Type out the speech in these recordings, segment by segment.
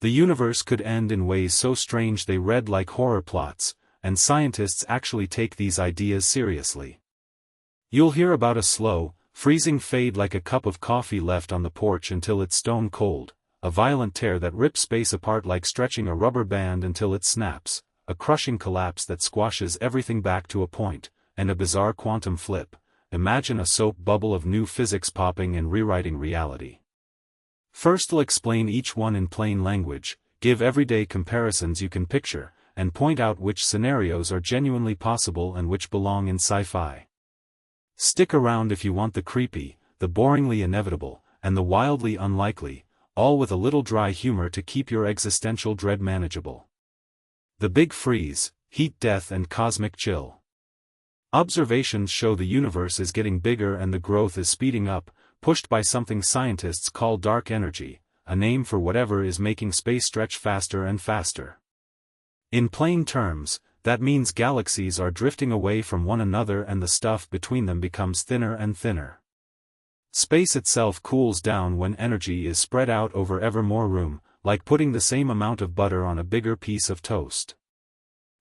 The universe could end in ways so strange they read like horror plots, and scientists actually take these ideas seriously. You'll hear about a slow, freezing fade like a cup of coffee left on the porch until it's stone cold, a violent tear that rips space apart like stretching a rubber band until it snaps, a crushing collapse that squashes everything back to a point, and a bizarre quantum flip. Imagine a soap bubble of new physics popping and rewriting reality. First, I'll explain each one in plain language, give everyday comparisons you can picture, and point out which scenarios are genuinely possible and which belong in sci-fi. Stick around if you want the creepy, the boringly inevitable, and the wildly unlikely, all with a little dry humor to keep your existential dread manageable. The Big Freeze, Heat Death and Cosmic Chill. Observations show the universe is getting bigger and the growth is speeding up, pushed by something scientists call dark energy, a name for whatever is making space stretch faster and faster. In plain terms, that means galaxies are drifting away from one another and the stuff between them becomes thinner and thinner. Space itself cools down when energy is spread out over ever more room, like putting the same amount of butter on a bigger piece of toast.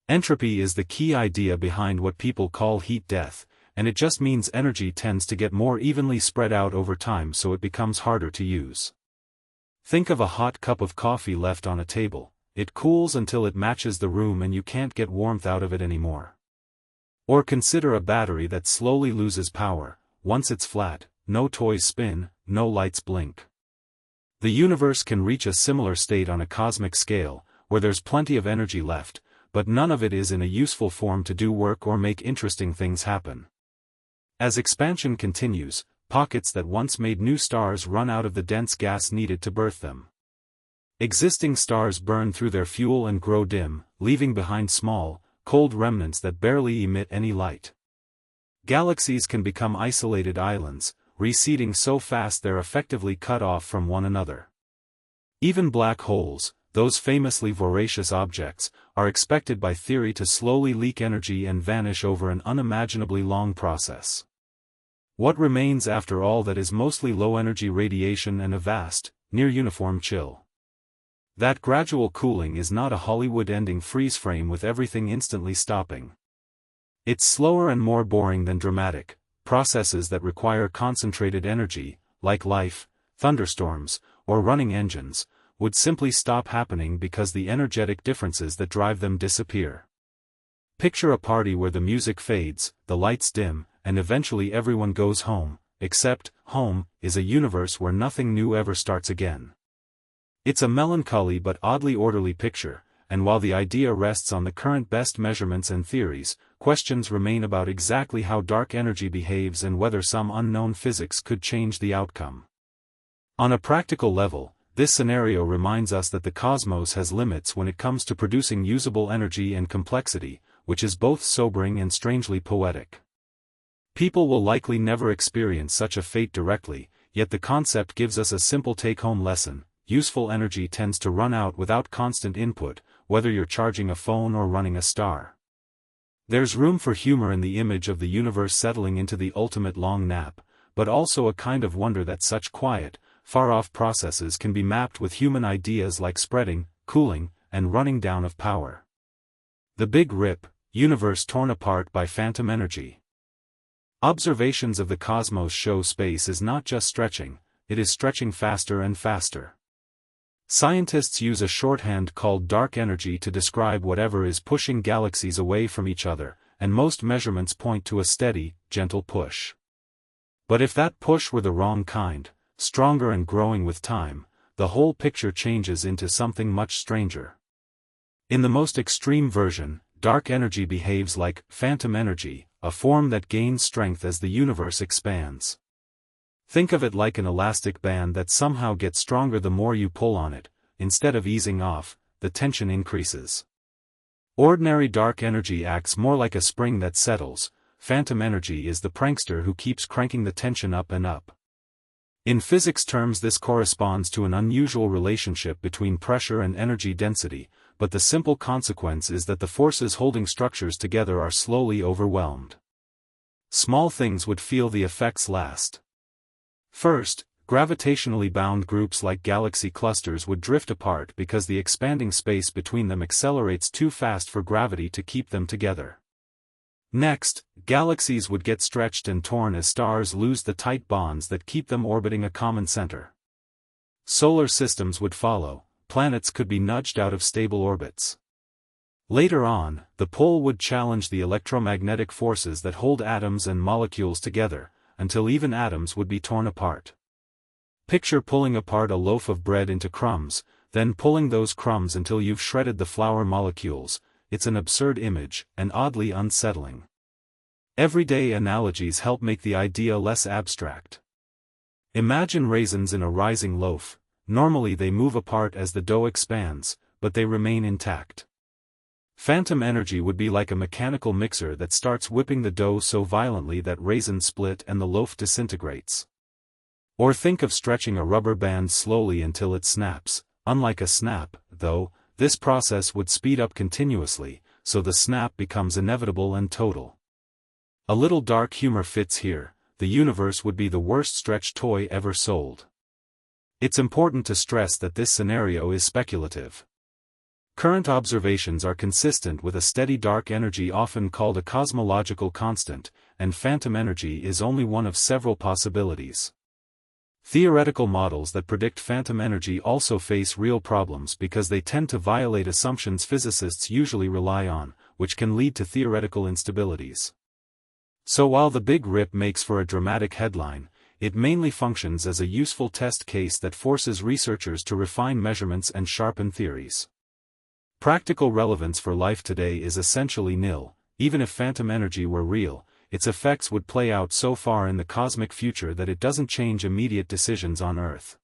Entropy is the key idea behind what people call heat death, and it just means energy tends to get more evenly spread out over time so it becomes harder to use. Think of a hot cup of coffee left on a table. It cools until it matches the room and you can't get warmth out of it anymore. Or consider a battery that slowly loses power. Once it's flat, no toys spin, no lights blink. The universe can reach a similar state on a cosmic scale, where there's plenty of energy left, but none of it is in a useful form to do work or make interesting things happen. As expansion continues, pockets that once made new stars run out of the dense gas needed to birth them. Existing stars burn through their fuel and grow dim, leaving behind small, cold remnants that barely emit any light. Galaxies can become isolated islands, receding so fast they're effectively cut off from one another. Even black holes, those famously voracious objects, are expected by theory to slowly leak energy and vanish over an unimaginably long process. What remains after all that is mostly low-energy radiation and a vast, near-uniform chill. That gradual cooling is not a Hollywood-ending freeze-frame with everything instantly stopping. It's slower and more boring than dramatic. Processes that require concentrated energy, like life, thunderstorms, or running engines, would simply stop happening because the energetic differences that drive them disappear. Picture a party where the music fades, the lights dim, and eventually everyone goes home, except, home is a universe where nothing new ever starts again. It's a melancholy but oddly orderly picture, and while the idea rests on the current best measurements and theories, questions remain about exactly how dark energy behaves and whether some unknown physics could change the outcome. On a practical level, this scenario reminds us that the cosmos has limits when it comes to producing usable energy and complexity, which is both sobering and strangely poetic. People will likely never experience such a fate directly, yet the concept gives us a simple take-home lesson. Useful energy tends to run out without constant input, whether you're charging a phone or running a star. There's room for humor in the image of the universe settling into the ultimate long nap, but also a kind of wonder that such quiet, far-off processes can be mapped with human ideas like spreading, cooling, and running down of power. The Big Rip, universe torn apart by phantom energy. Observations of the cosmos show space is not just stretching, it is stretching faster and faster. Scientists use a shorthand called dark energy to describe whatever is pushing galaxies away from each other, and most measurements point to a steady, gentle push. But if that push were the wrong kind, stronger and growing with time, the whole picture changes into something much stranger. In the most extreme version, dark energy behaves like phantom energy, a form that gains strength as the universe expands. Think of it like an elastic band that somehow gets stronger the more you pull on it. Instead of easing off, the tension increases. Ordinary dark energy acts more like a spring that settles. Phantom energy is the prankster who keeps cranking the tension up and up. In physics terms, this corresponds to an unusual relationship between pressure and energy density, but the simple consequence is that the forces holding structures together are slowly overwhelmed. Small things would feel the effects last. First, Gravitationally bound groups like galaxy clusters would drift apart because the expanding space between them accelerates too fast for gravity to keep them together. Next, galaxies would get stretched and torn as stars lose the tight bonds that keep them orbiting a common center. Solar systems would follow, planets could be nudged out of stable orbits. Later on, the pole would challenge the electromagnetic forces that hold atoms and molecules together, until even atoms would be torn apart. Picture pulling apart a loaf of bread into crumbs, then pulling those crumbs until you've shredded the flour molecules. It's an absurd image, and oddly unsettling. Everyday analogies help make the idea less abstract. Imagine raisins in a rising loaf. Normally they move apart as the dough expands, but they remain intact. Phantom energy would be like a mechanical mixer that starts whipping the dough so violently that raisins split and the loaf disintegrates. Or think of stretching a rubber band slowly until it snaps. Unlike a snap, though, this process would speed up continuously, so the snap becomes inevitable and total. A little dark humor fits here. The universe would be the worst stretched toy ever sold. It's important to stress that this scenario is speculative. Current observations are consistent with a steady dark energy often called a cosmological constant, and phantom energy is only one of several possibilities. Theoretical models that predict phantom energy also face real problems because they tend to violate assumptions physicists usually rely on, which can lead to theoretical instabilities. So while the Big Rip makes for a dramatic headline, it mainly functions as a useful test case that forces researchers to refine measurements and sharpen theories. Practical relevance for life today is essentially nil. Even if phantom energy were real, its effects would play out so far in the cosmic future that it doesn't change immediate decisions on Earth.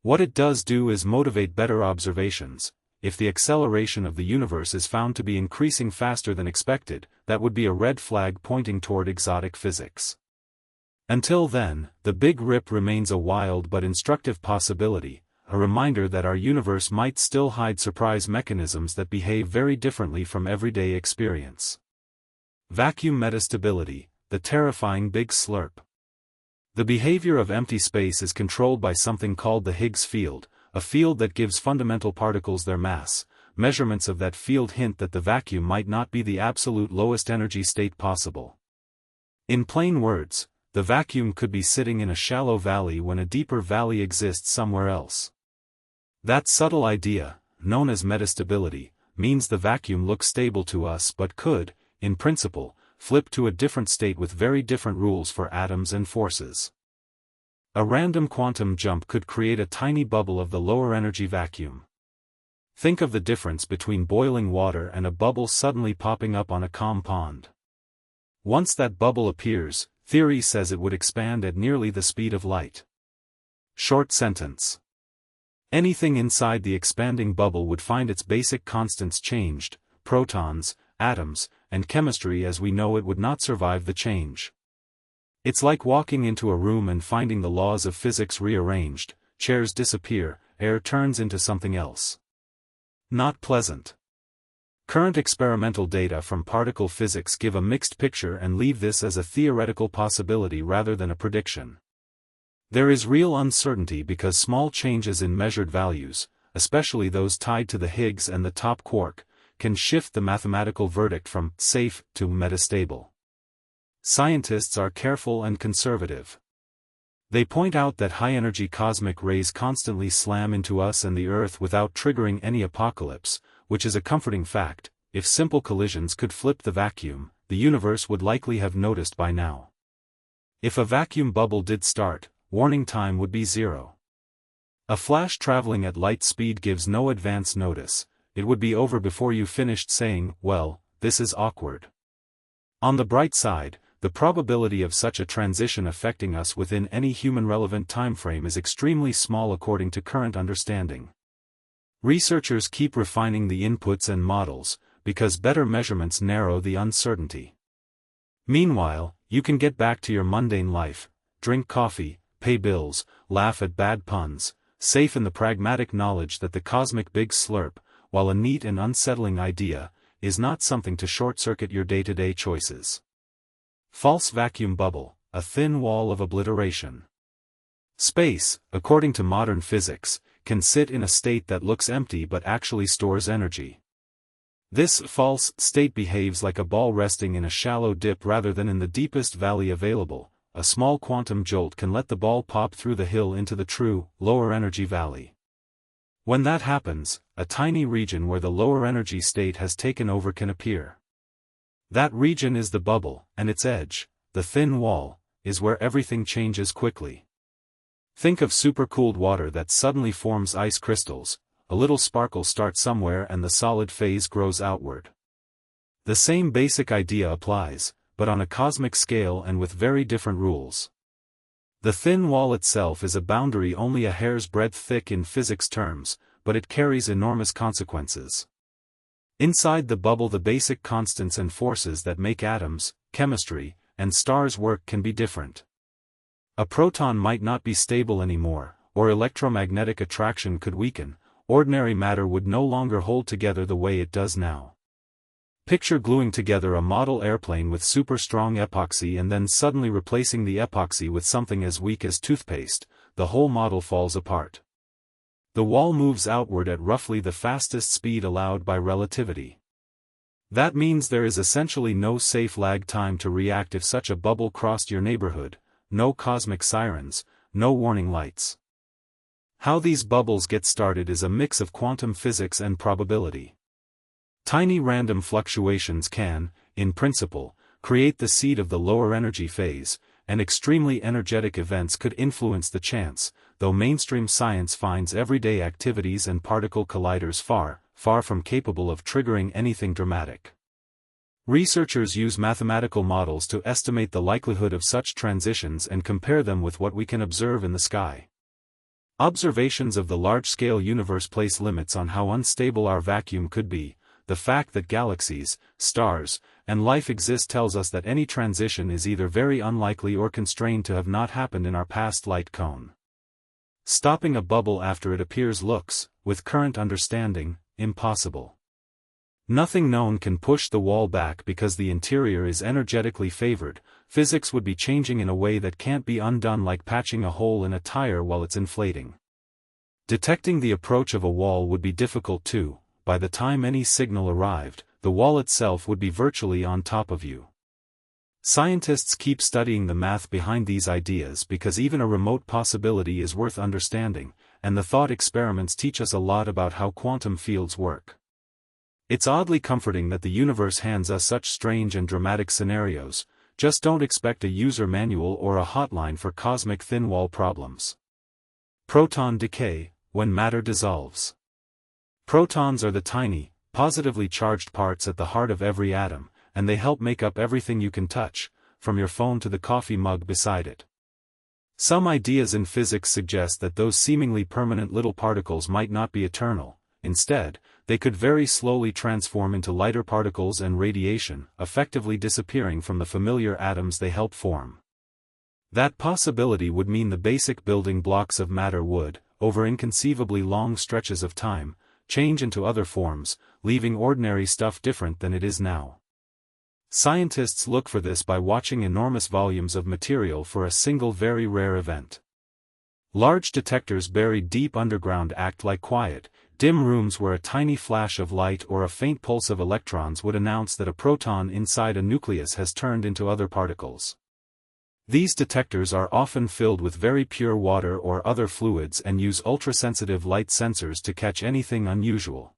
What it does do is motivate better observations. If the acceleration of the universe is found to be increasing faster than expected, that would be a red flag pointing toward exotic physics. Until then, the Big Rip remains a wild but instructive possibility, a reminder that our universe might still hide surprise mechanisms that behave very differently from everyday experience. Vacuum metastability, the terrifying Big Slurp. The behavior of empty space is controlled by something called the Higgs field, a field that gives fundamental particles their mass. Measurements of that field hint that the vacuum might not be the absolute lowest energy state possible. In plain words, the vacuum could be sitting in a shallow valley when a deeper valley exists somewhere else. That subtle idea, known as metastability, means the vacuum looks stable to us but could, in principle, flip to a different state with very different rules for atoms and forces. A random quantum jump could create a tiny bubble of the lower energy vacuum. Think of the difference between boiling water and a bubble suddenly popping up on a calm pond. Once that bubble appears, theory says it would expand at nearly the speed of light. Short sentence. Anything inside the expanding bubble would find its basic constants changed: protons, atoms, and chemistry as we know it would not survive the change. It's like walking into a room and finding the laws of physics rearranged: chairs disappear, air turns into something else. Not pleasant. Current experimental data from particle physics give a mixed picture and leave this as a theoretical possibility rather than a prediction. There is real uncertainty because small changes in measured values, especially those tied to the Higgs and the top quark, can shift the mathematical verdict from safe to metastable. Scientists are careful and conservative. They point out that high-energy cosmic rays constantly slam into us and the Earth without triggering any apocalypse, which is a comforting fact. If simple collisions could flip the vacuum, the universe would likely have noticed by now. If a vacuum bubble did start, warning time would be 0. A flash traveling at light speed gives no advance notice. It would be over before you finished saying, "Well, this is awkward." On the bright side, the probability of such a transition affecting us within any human-relevant timeframe is extremely small according to current understanding. Researchers keep refining the inputs and models, because better measurements narrow the uncertainty. Meanwhile, you can get back to your mundane life, drink coffee, pay bills, laugh at bad puns, safe in the pragmatic knowledge that the cosmic Big Slurp, while a neat and unsettling idea, is not something to short-circuit your day-to-day choices. False vacuum bubble, a thin wall of obliteration. Space, according to modern physics, can sit in a state that looks empty but actually stores energy. This false state behaves like a ball resting in a shallow dip rather than in the deepest valley available. A small quantum jolt can let the ball pop through the hill into the true, lower energy valley. When that happens, a tiny region where the lower energy state has taken over can appear. That region is the bubble, and its edge, the thin wall, is where everything changes quickly. Think of supercooled water that suddenly forms ice crystals. A little sparkle starts somewhere and the solid phase grows outward. The same basic idea applies, but on a cosmic scale and with very different rules. The thin wall itself is a boundary only a hair's breadth thick in physics terms, but it carries enormous consequences. Inside the bubble, the basic constants and forces that make atoms, chemistry, and stars work can be different. A proton might not be stable anymore, or electromagnetic attraction could weaken. Ordinary matter would no longer hold together the way it does now. Picture gluing together a model airplane with super strong epoxy and then suddenly replacing the epoxy with something as weak as toothpaste. The whole model falls apart. The wall moves outward at roughly the fastest speed allowed by relativity. That means there is essentially no safe lag time to react if such a bubble crossed your neighborhood, no cosmic sirens, no warning lights. How these bubbles get started is a mix of quantum physics and probability. Tiny random fluctuations can, in principle, create the seed of the lower energy phase, and extremely energetic events could influence the chance, though mainstream science finds everyday activities and particle colliders far, far from capable of triggering anything dramatic. Researchers use mathematical models to estimate the likelihood of such transitions and compare them with what we can observe in the sky. Observations of the large-scale universe place limits on how unstable our vacuum could be. The fact that galaxies, stars, and life exist tells us that any transition is either very unlikely or constrained to have not happened in our past light cone. Stopping a bubble after it appears looks, with current understanding, impossible. Nothing known can push the wall back because the interior is energetically favored. Physics would be changing in a way that can't be undone, like patching a hole in a tire while it's inflating. Detecting the approach of a wall would be difficult too. By the time any signal arrived, the wall itself would be virtually on top of you. Scientists keep studying the math behind these ideas because even a remote possibility is worth understanding, and the thought experiments teach us a lot about how quantum fields work. It's oddly comforting that the universe hands us such strange and dramatic scenarios. Just don't expect a user manual or a hotline for cosmic thin wall problems. Proton decay, when matter dissolves. Protons are the tiny, positively charged parts at the heart of every atom, and they help make up everything you can touch, from your phone to the coffee mug beside it. Some ideas in physics suggest that those seemingly permanent little particles might not be eternal. Instead, they could very slowly transform into lighter particles and radiation, effectively disappearing from the familiar atoms they help form. That possibility would mean the basic building blocks of matter would, over inconceivably long stretches of time, change into other forms, leaving ordinary stuff different than it is now. Scientists look for this by watching enormous volumes of material for a single very rare event. Large detectors buried deep underground act like quiet, dim rooms where a tiny flash of light or a faint pulse of electrons would announce that a proton inside a nucleus has turned into other particles. These detectors are often filled with very pure water or other fluids and use ultrasensitive light sensors to catch anything unusual.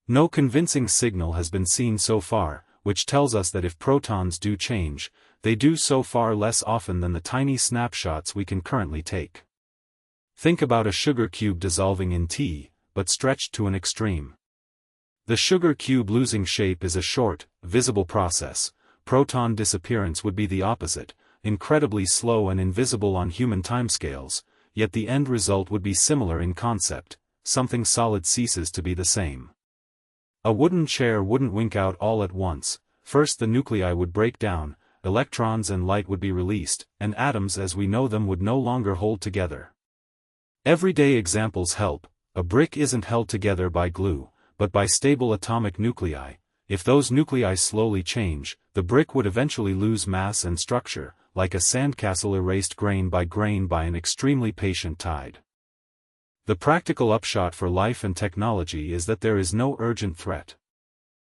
No convincing signal has been seen so far, which tells us that if protons do change, they do so far less often than the tiny snapshots we can currently take. Think about a sugar cube dissolving in tea, but stretched to an extreme. The sugar cube losing shape is a short, visible process. Proton disappearance would be the opposite, incredibly slow and invisible on human timescales, yet the end result would be similar in concept. Something solid ceases to be the same. A wooden chair wouldn't wink out all at once. First the nuclei would break down, electrons and light would be released, and atoms as we know them would no longer hold together. Everyday examples help. A brick isn't held together by glue, but by stable atomic nuclei. If those nuclei slowly change, the brick would eventually lose mass and structure, like a sandcastle erased grain by an extremely patient tide. The practical upshot for life and technology is that there is no urgent threat.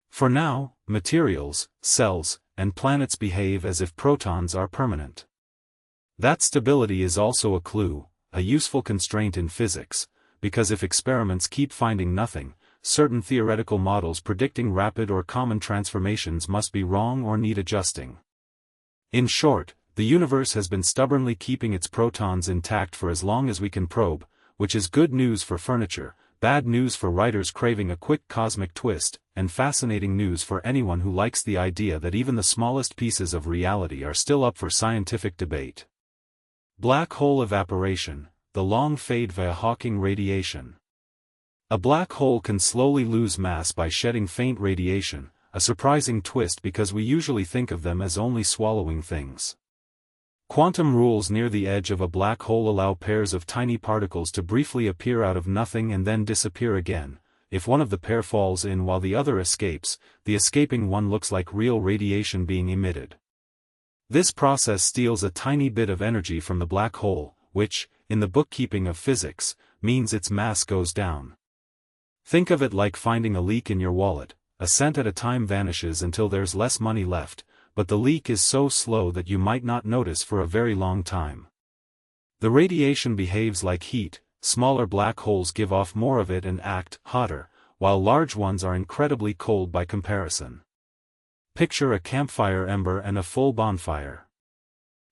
For now, materials, cells, and planets behave as if protons are permanent. That stability is also a clue, a useful constraint in physics, because if experiments keep finding nothing, certain theoretical models predicting rapid or common transformations must be wrong or need adjusting. In short, the universe has been stubbornly keeping its protons intact for as long as we can probe, which is good news for furniture, bad news for writers craving a quick cosmic twist, and fascinating news for anyone who likes the idea that even the smallest pieces of reality are still up for scientific debate. Black hole evaporation, the long fade via Hawking radiation. A black hole can slowly lose mass by shedding faint radiation, a surprising twist because we usually think of them as only swallowing things. Quantum rules near the edge of a black hole allow pairs of tiny particles to briefly appear out of nothing and then disappear again. If one of the pair falls in while the other escapes, the escaping one looks like real radiation being emitted. This process steals a tiny bit of energy from the black hole, which, in the bookkeeping of physics, means its mass goes down. Think of it like finding a leak in your wallet. A cent at a time vanishes until there's less money left, but the leak is so slow that you might not notice for a very long time. The radiation behaves like heat, smaller black holes give off more of it and act hotter, while large ones are incredibly cold by comparison. Picture a campfire ember and a full bonfire.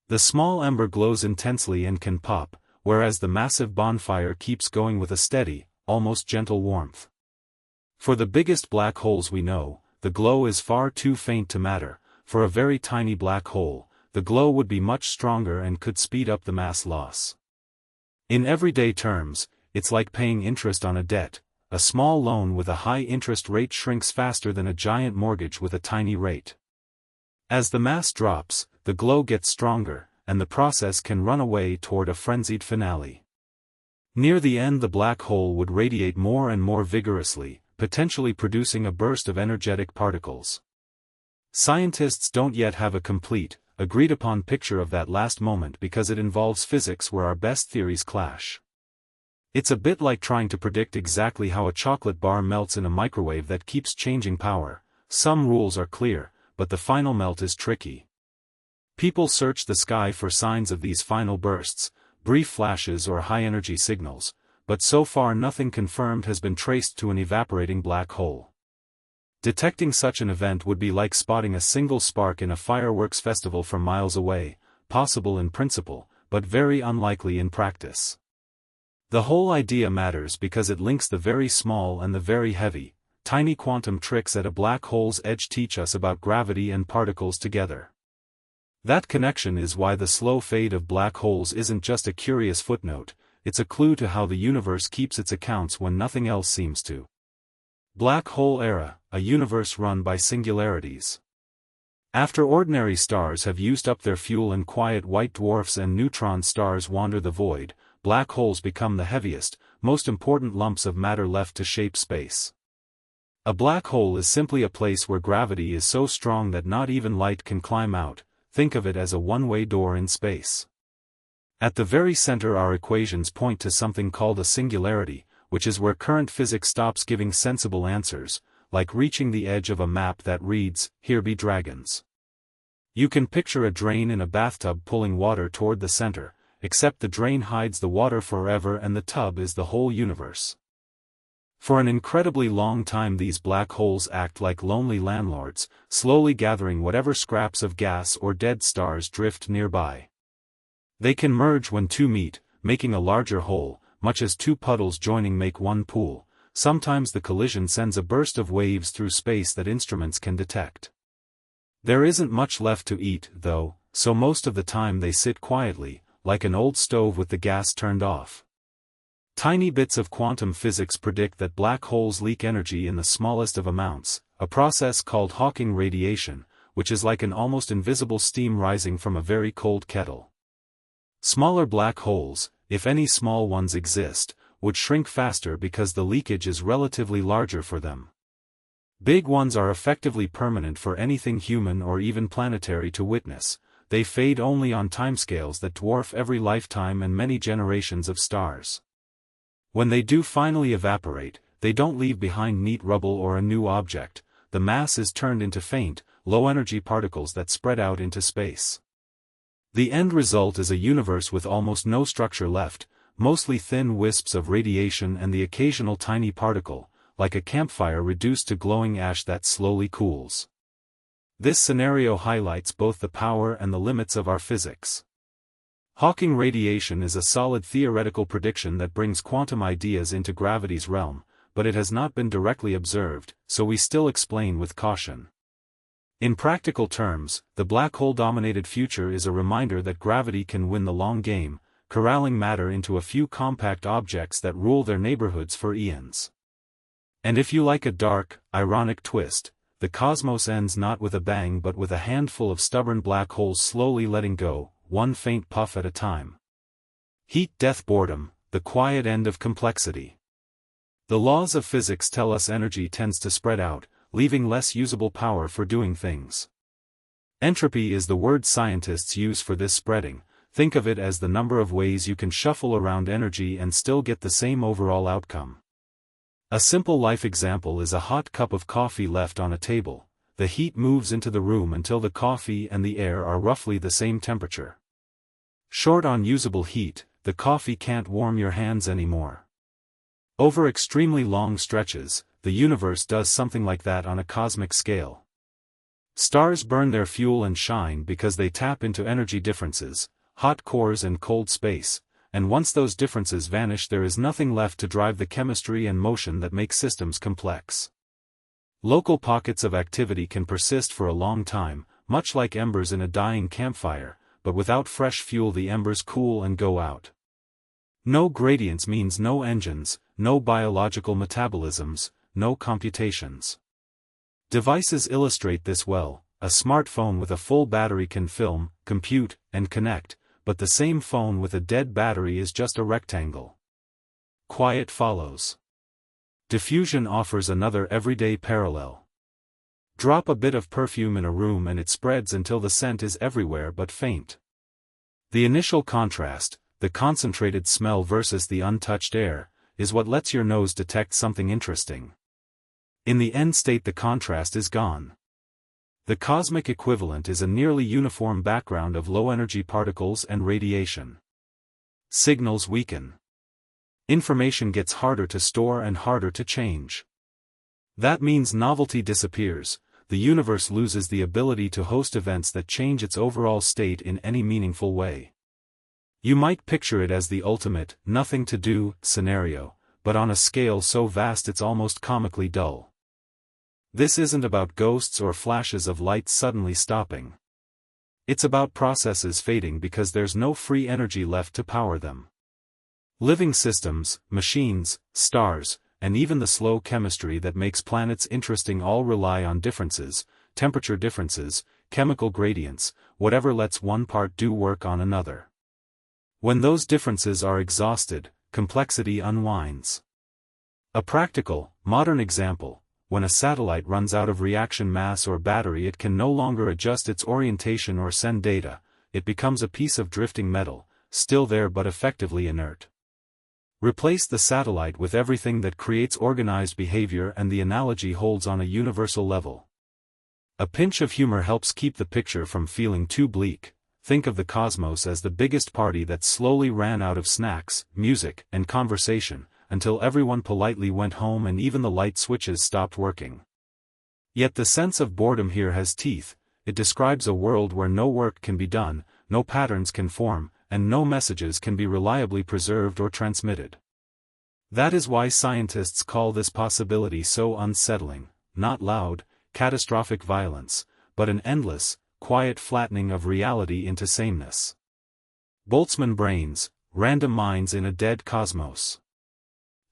The small ember glows intensely and can pop, whereas the massive bonfire keeps going with a steady, almost gentle warmth. For the biggest black holes we know, the glow is far too faint to matter. For a very tiny black hole, the glow would be much stronger and could speed up the mass loss. In everyday terms, it's like paying interest on a debt. A small loan with a high interest rate shrinks faster than a giant mortgage with a tiny rate. As the mass drops, the glow gets stronger, and the process can run away toward a frenzied finale. Near the end, the black hole would radiate more and more vigorously, potentially producing a burst of energetic particles. Scientists don't yet have a complete, agreed-upon picture of that last moment because it involves physics where our best theories clash. It's a bit like trying to predict exactly how a chocolate bar melts in a microwave that keeps changing power. Some rules are clear, but the final melt is tricky. People search the sky for signs of these final bursts, brief flashes or high-energy signals, but so far nothing confirmed has been traced to an evaporating black hole. Detecting such an event would be like spotting a single spark in a fireworks festival from miles away, possible in principle, but very unlikely in practice. The whole idea matters because it links the very small and the very heavy. Tiny quantum tricks at a black hole's edge teach us about gravity and particles together. That connection is why the slow fade of black holes isn't just a curious footnote, it's a clue to how the universe keeps its accounts when nothing else seems to. Black hole era, a universe run by singularities. After ordinary stars have used up their fuel and quiet white dwarfs and neutron stars wander the void, black holes become the heaviest, most important lumps of matter left to shape space. A black hole is simply a place where gravity is so strong that not even light can climb out. Think of it as a one-way door in space. At the very center, our equations point to something called a singularity, which is where current physics stops giving sensible answers, like reaching the edge of a map that reads, "Here be dragons." You can picture a drain in a bathtub pulling water toward the center, except the drain hides the water forever and the tub is the whole universe. For an incredibly long time these black holes act like lonely landlords, slowly gathering whatever scraps of gas or dead stars drift nearby. They can merge when two meet, making a larger hole, much as two puddles joining make one pool. Sometimes the collision sends a burst of waves through space that instruments can detect. There isn't much left to eat, though, so most of the time they sit quietly, like an old stove with the gas turned off. Tiny bits of quantum physics predict that black holes leak energy in the smallest of amounts, a process called Hawking radiation, which is like an almost invisible steam rising from a very cold kettle. Smaller black holes, if any small ones exist, would shrink faster because the leakage is relatively larger for them. Big ones are effectively permanent for anything human or even planetary to witness, they fade only on timescales that dwarf every lifetime and many generations of stars. When they do finally evaporate, they don't leave behind neat rubble or a new object. The mass is turned into faint, low-energy particles that spread out into space. The end result is a universe with almost no structure left, mostly thin wisps of radiation and the occasional tiny particle, like a campfire reduced to glowing ash that slowly cools. This scenario highlights both the power and the limits of our physics. Hawking radiation is a solid theoretical prediction that brings quantum ideas into gravity's realm, but it has not been directly observed, so we still explain with caution. In practical terms, the black hole-dominated future is a reminder that gravity can win the long game, corralling matter into a few compact objects that rule their neighborhoods for eons. And if you like a dark, ironic twist, the cosmos ends not with a bang but with a handful of stubborn black holes slowly letting go, one faint puff at a time. Heat, death, boredom, the quiet end of complexity. The laws of physics tell us energy tends to spread out, leaving less usable power for doing things. Entropy is the word scientists use for this spreading. Think of it as the number of ways you can shuffle around energy and still get the same overall outcome. A simple life example is a hot cup of coffee left on a table. The heat moves into the room until the coffee and the air are roughly the same temperature. Short on usable heat, the coffee can't warm your hands anymore. Over extremely long stretches, the universe does something like that on a cosmic scale. Stars burn their fuel and shine because they tap into energy differences, hot cores and cold space, and once those differences vanish there is nothing left to drive the chemistry and motion that make systems complex. Local pockets of activity can persist for a long time, much like embers in a dying campfire, but without fresh fuel the embers cool and go out. No gradients means no engines, no biological metabolisms, no computations. Devices illustrate this well. A smartphone with a full battery can film, compute, and connect, but the same phone with a dead battery is just a rectangle. Quiet follows. Diffusion offers another everyday parallel. Drop a bit of perfume in a room and it spreads until the scent is everywhere but faint. The initial contrast, the concentrated smell versus the untouched air, is what lets your nose detect something interesting. In the end state the contrast is gone. The cosmic equivalent is a nearly uniform background of low-energy particles and radiation. Signals weaken. Information gets harder to store and harder to change. That means novelty disappears, the universe loses the ability to host events that change its overall state in any meaningful way. You might picture it as the ultimate, nothing-to-do scenario, but on a scale so vast it's almost comically dull. This isn't about ghosts or flashes of light suddenly stopping. It's about processes fading because there's no free energy left to power them. Living systems, machines, stars, and even the slow chemistry that makes planets interesting all rely on differences, temperature differences, chemical gradients, whatever lets one part do work on another. When those differences are exhausted, complexity unwinds. A practical, modern example: when a satellite runs out of reaction mass or battery it can no longer adjust its orientation or send data, it becomes a piece of drifting metal, still there but effectively inert. Replace the satellite with everything that creates organized behavior and the analogy holds on a universal level. A pinch of humor helps keep the picture from feeling too bleak. Think of the cosmos as the biggest party that slowly ran out of snacks, music, and conversation, until everyone politely went home and even the light switches stopped working. Yet the sense of boredom here has teeth. It describes a world where no work can be done, no patterns can form, and no messages can be reliably preserved or transmitted. That is why scientists call this possibility so unsettling, not loud, catastrophic violence, but an endless, quiet flattening of reality into sameness. Boltzmann brains, random minds in a dead cosmos.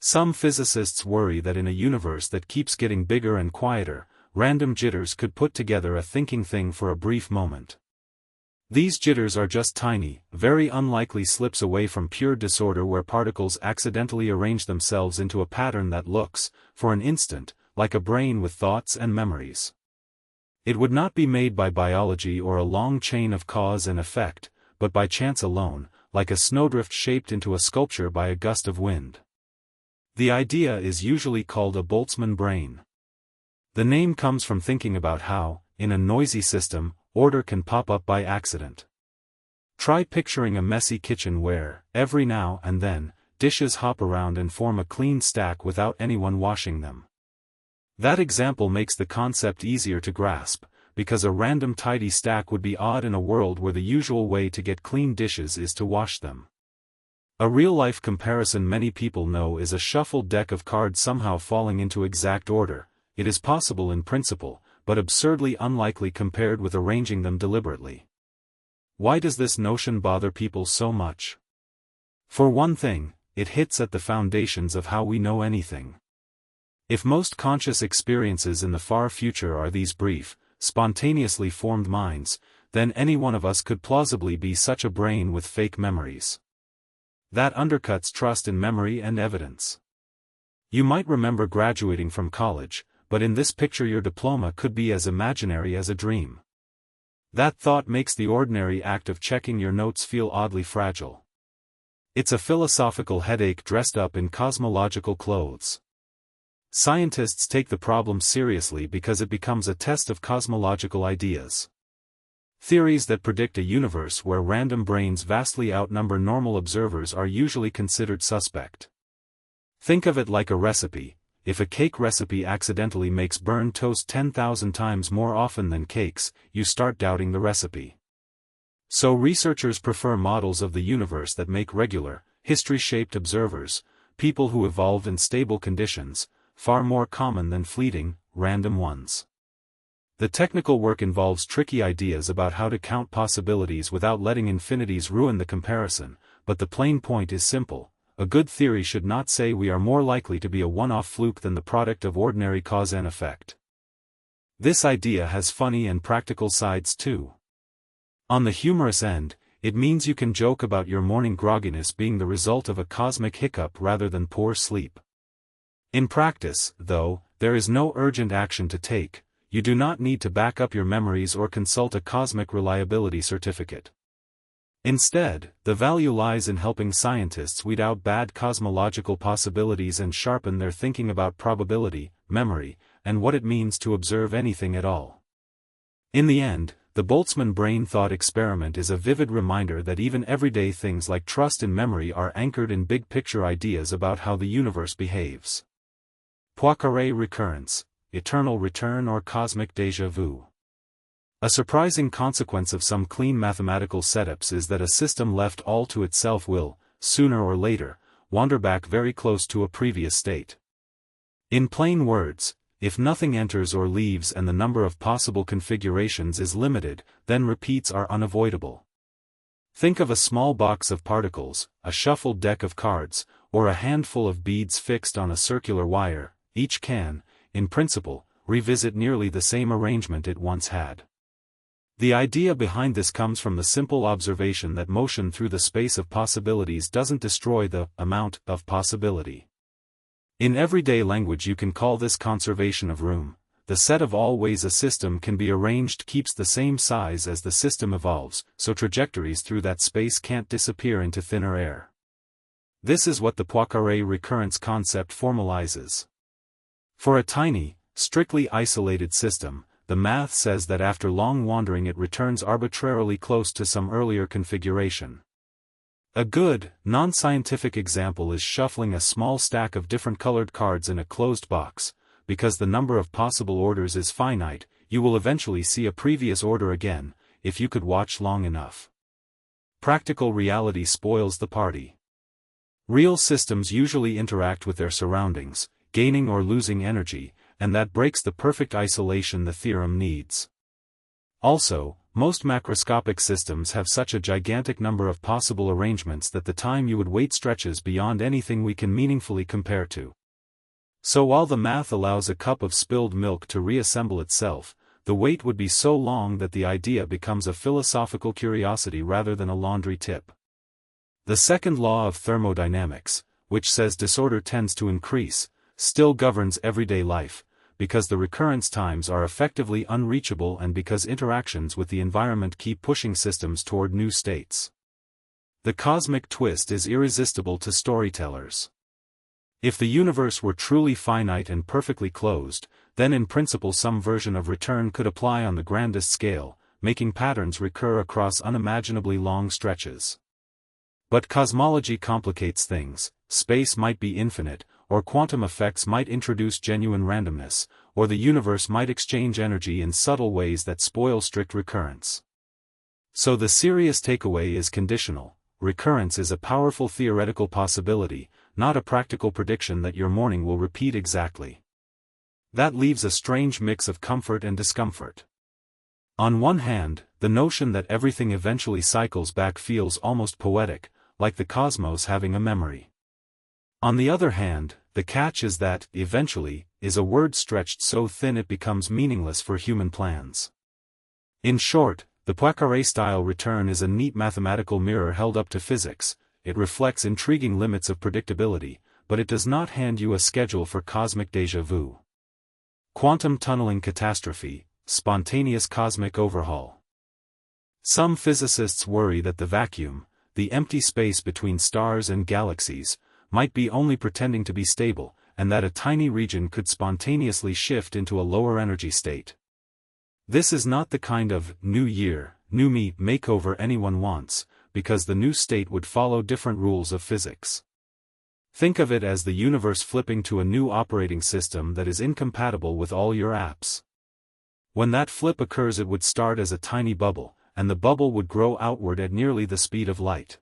Some physicists worry that in a universe that keeps getting bigger and quieter, random jitters could put together a thinking thing for a brief moment. These jitters are just tiny, very unlikely slips away from pure disorder where particles accidentally arrange themselves into a pattern that looks, for an instant, like a brain with thoughts and memories. It would not be made by biology or a long chain of cause and effect, but by chance alone, like a snowdrift shaped into a sculpture by a gust of wind. The idea is usually called a Boltzmann brain. The name comes from thinking about how, in a noisy system, order can pop up by accident. Try picturing a messy kitchen where, every now and then, dishes hop around and form a clean stack without anyone washing them. That example makes the concept easier to grasp, because a random tidy stack would be odd in a world where the usual way to get clean dishes is to wash them. A real-life comparison many people know is a shuffled deck of cards somehow falling into exact order. It is possible in principle, but absurdly unlikely compared with arranging them deliberately. Why does this notion bother people so much? For one thing, it hits at the foundations of how we know anything. If most conscious experiences in the far future are these brief, spontaneously formed minds, then any one of us could plausibly be such a brain with fake memories. That undercuts trust in memory and evidence. You might remember graduating from college, but in this picture your diploma could be as imaginary as a dream. That thought makes the ordinary act of checking your notes feel oddly fragile. It's a philosophical headache dressed up in cosmological clothes. Scientists take the problem seriously because it becomes a test of cosmological ideas. Theories that predict a universe where random brains vastly outnumber normal observers are usually considered suspect. Think of it like a recipe. If a cake recipe accidentally makes burned toast 10,000 times more often than cakes, you start doubting the recipe. So researchers prefer models of the universe that make regular, history-shaped observers, people who evolve in stable conditions, far more common than fleeting, random ones. The technical work involves tricky ideas about how to count possibilities without letting infinities ruin the comparison, but the plain point is simple. A good theory should not say we are more likely to be a one-off fluke than the product of ordinary cause and effect. This idea has funny and practical sides too. On the humorous end, it means you can joke about your morning grogginess being the result of a cosmic hiccup rather than poor sleep. In practice, though, there is no urgent action to take. You do not need to back up your memories or consult a cosmic reliability certificate. Instead, the value lies in helping scientists weed out bad cosmological possibilities and sharpen their thinking about probability, memory, and what it means to observe anything at all. In the end, the Boltzmann brain thought experiment is a vivid reminder that even everyday things like trust in memory are anchored in big-picture ideas about how the universe behaves. Poincaré recurrence, eternal return or cosmic déjà vu. A surprising consequence of some clean mathematical setups is that a system left all to itself will, sooner or later, wander back very close to a previous state. In plain words, if nothing enters or leaves and the number of possible configurations is limited, then repeats are unavoidable. Think of a small box of particles, a shuffled deck of cards, or a handful of beads fixed on a circular wire. Each can, in principle, revisit nearly the same arrangement it once had. The idea behind this comes from the simple observation that motion through the space of possibilities doesn't destroy the amount of possibility. In everyday language you can call this conservation of room. The set of all ways a system can be arranged keeps the same size as the system evolves, so trajectories through that space can't disappear into thinner air. This is what the Poincaré recurrence concept formalizes. For a tiny, strictly isolated system, the math says that after long wandering it returns arbitrarily close to some earlier configuration. A good, non-scientific example is shuffling a small stack of different colored cards in a closed box. Because the number of possible orders is finite, you will eventually see a previous order again, if you could watch long enough. Practical reality spoils the party. Real systems usually interact with their surroundings, gaining or losing energy, and that breaks the perfect isolation the theorem needs. Also, most macroscopic systems have such a gigantic number of possible arrangements that the time you would wait stretches beyond anything we can meaningfully compare to. So while the math allows a cup of spilled milk to reassemble itself, the wait would be so long that the idea becomes a philosophical curiosity rather than a laundry tip. The second law of thermodynamics, which says disorder tends to increase, still governs everyday life, because the recurrence times are effectively unreachable and because interactions with the environment keep pushing systems toward new states. The cosmic twist is irresistible to storytellers. If the universe were truly finite and perfectly closed, then in principle some version of return could apply on the grandest scale, making patterns recur across unimaginably long stretches. But cosmology complicates things. Space might be infinite, or quantum effects might introduce genuine randomness, or the universe might exchange energy in subtle ways that spoil strict recurrence. So the serious takeaway is conditional. Recurrence is a powerful theoretical possibility, not a practical prediction that your morning will repeat exactly. That leaves a strange mix of comfort and discomfort. On one hand, the notion that everything eventually cycles back feels almost poetic, like the cosmos having a memory. On the other hand, the catch is that, eventually, is a word stretched so thin it becomes meaningless for human plans. In short, the Poincaré-style return is a neat mathematical mirror held up to physics. It reflects intriguing limits of predictability, but it does not hand you a schedule for cosmic déjà vu. Quantum tunneling catastrophe, spontaneous cosmic overhaul. Some physicists worry that the vacuum, the empty space between stars and galaxies, might be only pretending to be stable, and that a tiny region could spontaneously shift into a lower energy state. This is not the kind of new year, new me makeover anyone wants, because the new state would follow different rules of physics. Think of it as the universe flipping to a new operating system that is incompatible with all your apps. When that flip occurs, it would start as a tiny bubble, and the bubble would grow outward at nearly the speed of light.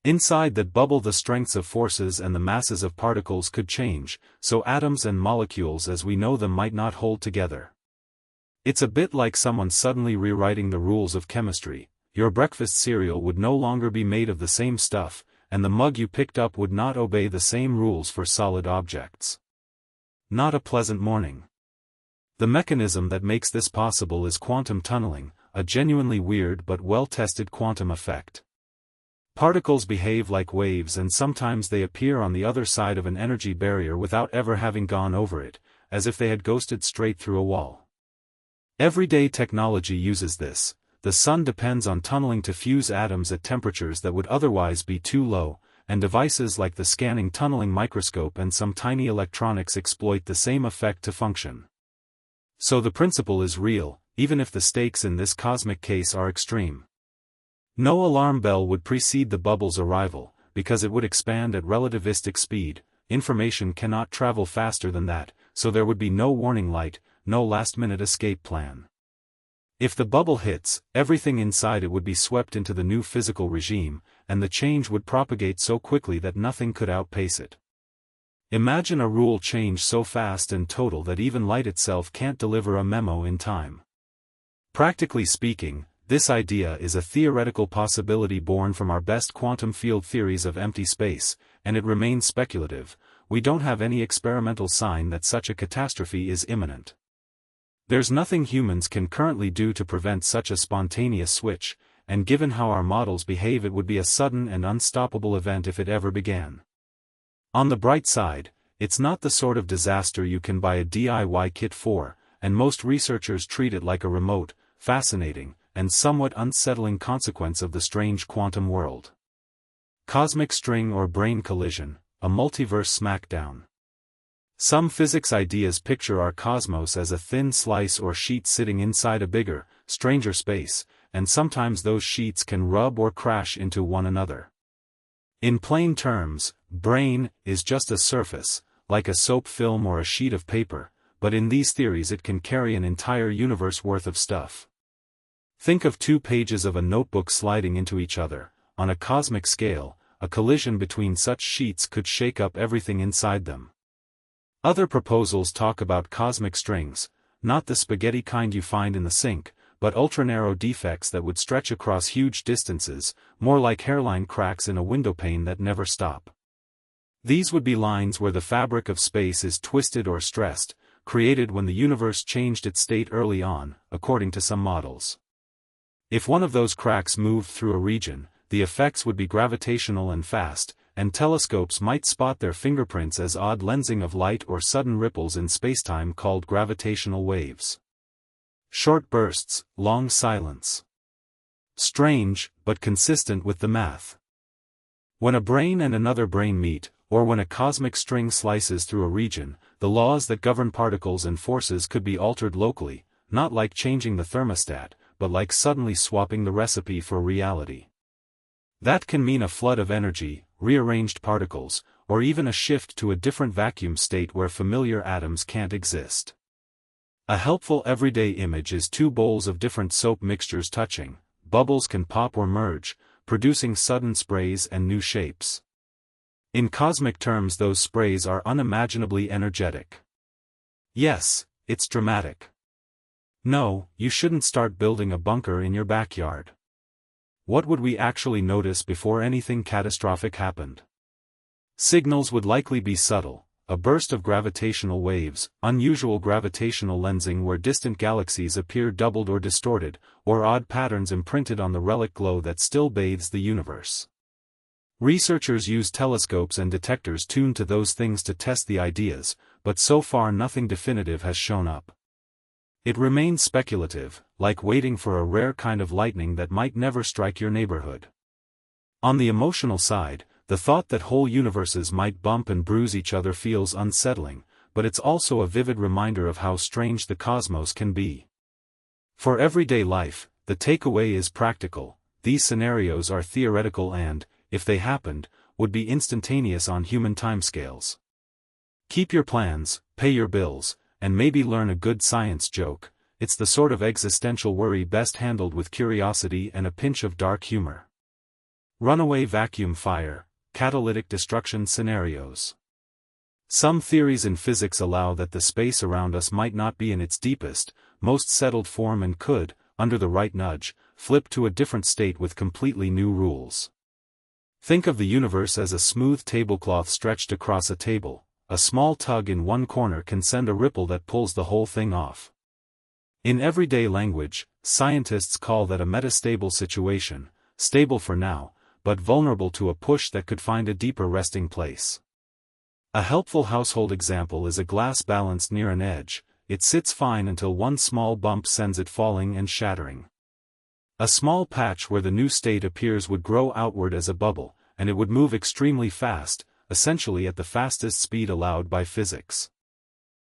Inside that bubble, the strengths of forces and the masses of particles could change, so atoms and molecules as we know them might not hold together. It's a bit like someone suddenly rewriting the rules of chemistry. Your breakfast cereal would no longer be made of the same stuff, and the mug you picked up would not obey the same rules for solid objects. Not a pleasant morning. The mechanism that makes this possible is quantum tunneling, a genuinely weird but well-tested quantum effect. Particles behave like waves, and sometimes they appear on the other side of an energy barrier without ever having gone over it, as if they had ghosted straight through a wall. Everyday technology uses this. The sun depends on tunneling to fuse atoms at temperatures that would otherwise be too low, and devices like the scanning tunneling microscope and some tiny electronics exploit the same effect to function. So the principle is real, even if the stakes in this cosmic case are extreme. No alarm bell would precede the bubble's arrival, because it would expand at relativistic speed. Information cannot travel faster than that, so there would be no warning light, no last-minute escape plan. If the bubble hits, everything inside it would be swept into the new physical regime, and the change would propagate so quickly that nothing could outpace it. Imagine a rule change so fast and total that even light itself can't deliver a memo in time. Practically speaking, this idea is a theoretical possibility born from our best quantum field theories of empty space, and it remains speculative. We don't have any experimental sign that such a catastrophe is imminent. There's nothing humans can currently do to prevent such a spontaneous switch, and given how our models behave, it would be a sudden and unstoppable event if it ever began. On the bright side, it's not the sort of disaster you can buy a DIY kit for, and most researchers treat it like a remote, fascinating, and somewhat unsettling consequence of the strange quantum world. Cosmic string or brain collision, a multiverse smackdown. Some physics ideas picture our cosmos as a thin slice or sheet sitting inside a bigger, stranger space, and sometimes those sheets can rub or crash into one another. In plain terms, brain is just a surface, like a soap film or a sheet of paper, but in these theories it can carry an entire universe worth of stuff. Think of 2 pages of a notebook sliding into each other. On a cosmic scale, a collision between such sheets could shake up everything inside them. Other proposals talk about cosmic strings, not the spaghetti kind you find in the sink, but ultra-narrow defects that would stretch across huge distances, more like hairline cracks in a windowpane that never stop. These would be lines where the fabric of space is twisted or stressed, created when the universe changed its state early on, according to some models. If one of those cracks moved through a region, the effects would be gravitational and fast, and telescopes might spot their fingerprints as odd lensing of light or sudden ripples in spacetime called gravitational waves. Short bursts, long silence. Strange, but consistent with the math. When a brain and another brain meet, or when a cosmic string slices through a region, the laws that govern particles and forces could be altered locally, not like changing the thermostat, but like suddenly swapping the recipe for reality. That can mean a flood of energy, rearranged particles, or even a shift to a different vacuum state where familiar atoms can't exist. A helpful everyday image is two bowls of different soap mixtures touching. Bubbles can pop or merge, producing sudden sprays and new shapes. In cosmic terms, those sprays are unimaginably energetic. Yes, it's dramatic. No, you shouldn't start building a bunker in your backyard. What would we actually notice before anything catastrophic happened? Signals would likely be subtle, a burst of gravitational waves, unusual gravitational lensing where distant galaxies appear doubled or distorted, or odd patterns imprinted on the relic glow that still bathes the universe. Researchers use telescopes and detectors tuned to those things to test the ideas, but so far nothing definitive has shown up. It remains speculative, like waiting for a rare kind of lightning that might never strike your neighborhood. On the emotional side, the thought that whole universes might bump and bruise each other feels unsettling, but it's also a vivid reminder of how strange the cosmos can be. For everyday life, the takeaway is practical. These scenarios are theoretical and, if they happened, would be instantaneous on human timescales. Keep your plans, pay your bills, and maybe learn a good science joke. It's the sort of existential worry best handled with curiosity and a pinch of dark humor. Runaway vacuum fire, catalytic destruction scenarios. Some theories in physics allow that the space around us might not be in its deepest, most settled form and could, under the right nudge, flip to a different state with completely new rules. Think of the universe as a smooth tablecloth stretched across a table. A small tug in one corner can send a ripple that pulls the whole thing off. In everyday language, scientists call that a metastable situation, stable for now, but vulnerable to a push that could find a deeper resting place. A helpful household example is a glass balanced near an edge. It sits fine until one small bump sends it falling and shattering. A small patch where the new state appears would grow outward as a bubble, and it would move extremely fast, essentially at the fastest speed allowed by physics.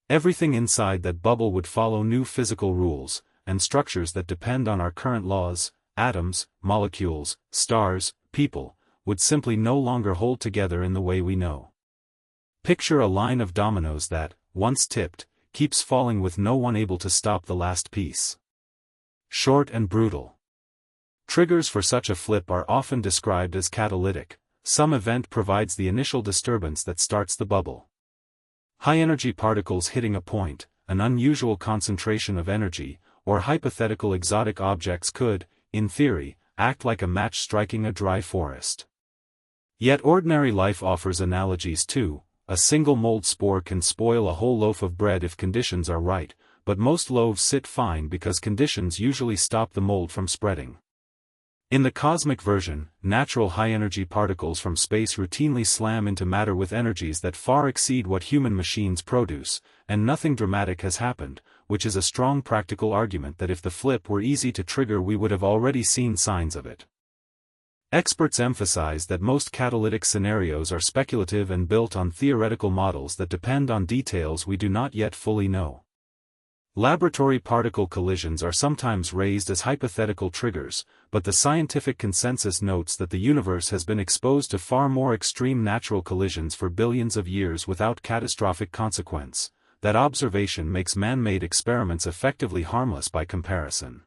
Everything inside that bubble would follow new physical rules, and structures that depend on our current laws. Atoms, molecules, stars, people, would simply no longer hold together in the way we know. Picture a line of dominoes that, once tipped, keeps falling with no one able to stop the last piece. Short and brutal. Triggers for such a flip are often described as catalytic. Some event provides the initial disturbance that starts the bubble. High-energy particles hitting a point, an unusual concentration of energy, or hypothetical exotic objects could, in theory, act like a match striking a dry forest. Yet ordinary life offers analogies too. A single mold spore can spoil a whole loaf of bread if conditions are right, but most loaves sit fine because conditions usually stop the mold from spreading. In the cosmic version, natural high-energy particles from space routinely slam into matter with energies that far exceed what human machines produce, and nothing dramatic has happened, which is a strong practical argument that if the flip were easy to trigger we would have already seen signs of it. Experts emphasize that most catalytic scenarios are speculative and built on theoretical models that depend on details we do not yet fully know. Laboratory particle collisions are sometimes raised as hypothetical triggers, but the scientific consensus notes that the universe has been exposed to far more extreme natural collisions for billions of years without catastrophic consequence. That observation makes man-made experiments effectively harmless by comparison.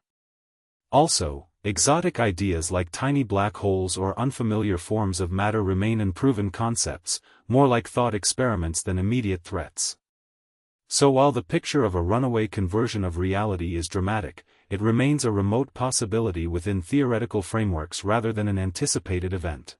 Also, exotic ideas like tiny black holes or unfamiliar forms of matter remain unproven concepts, more like thought experiments than immediate threats. So while the picture of a runaway conversion of reality is dramatic, it remains a remote possibility within theoretical frameworks rather than an anticipated event.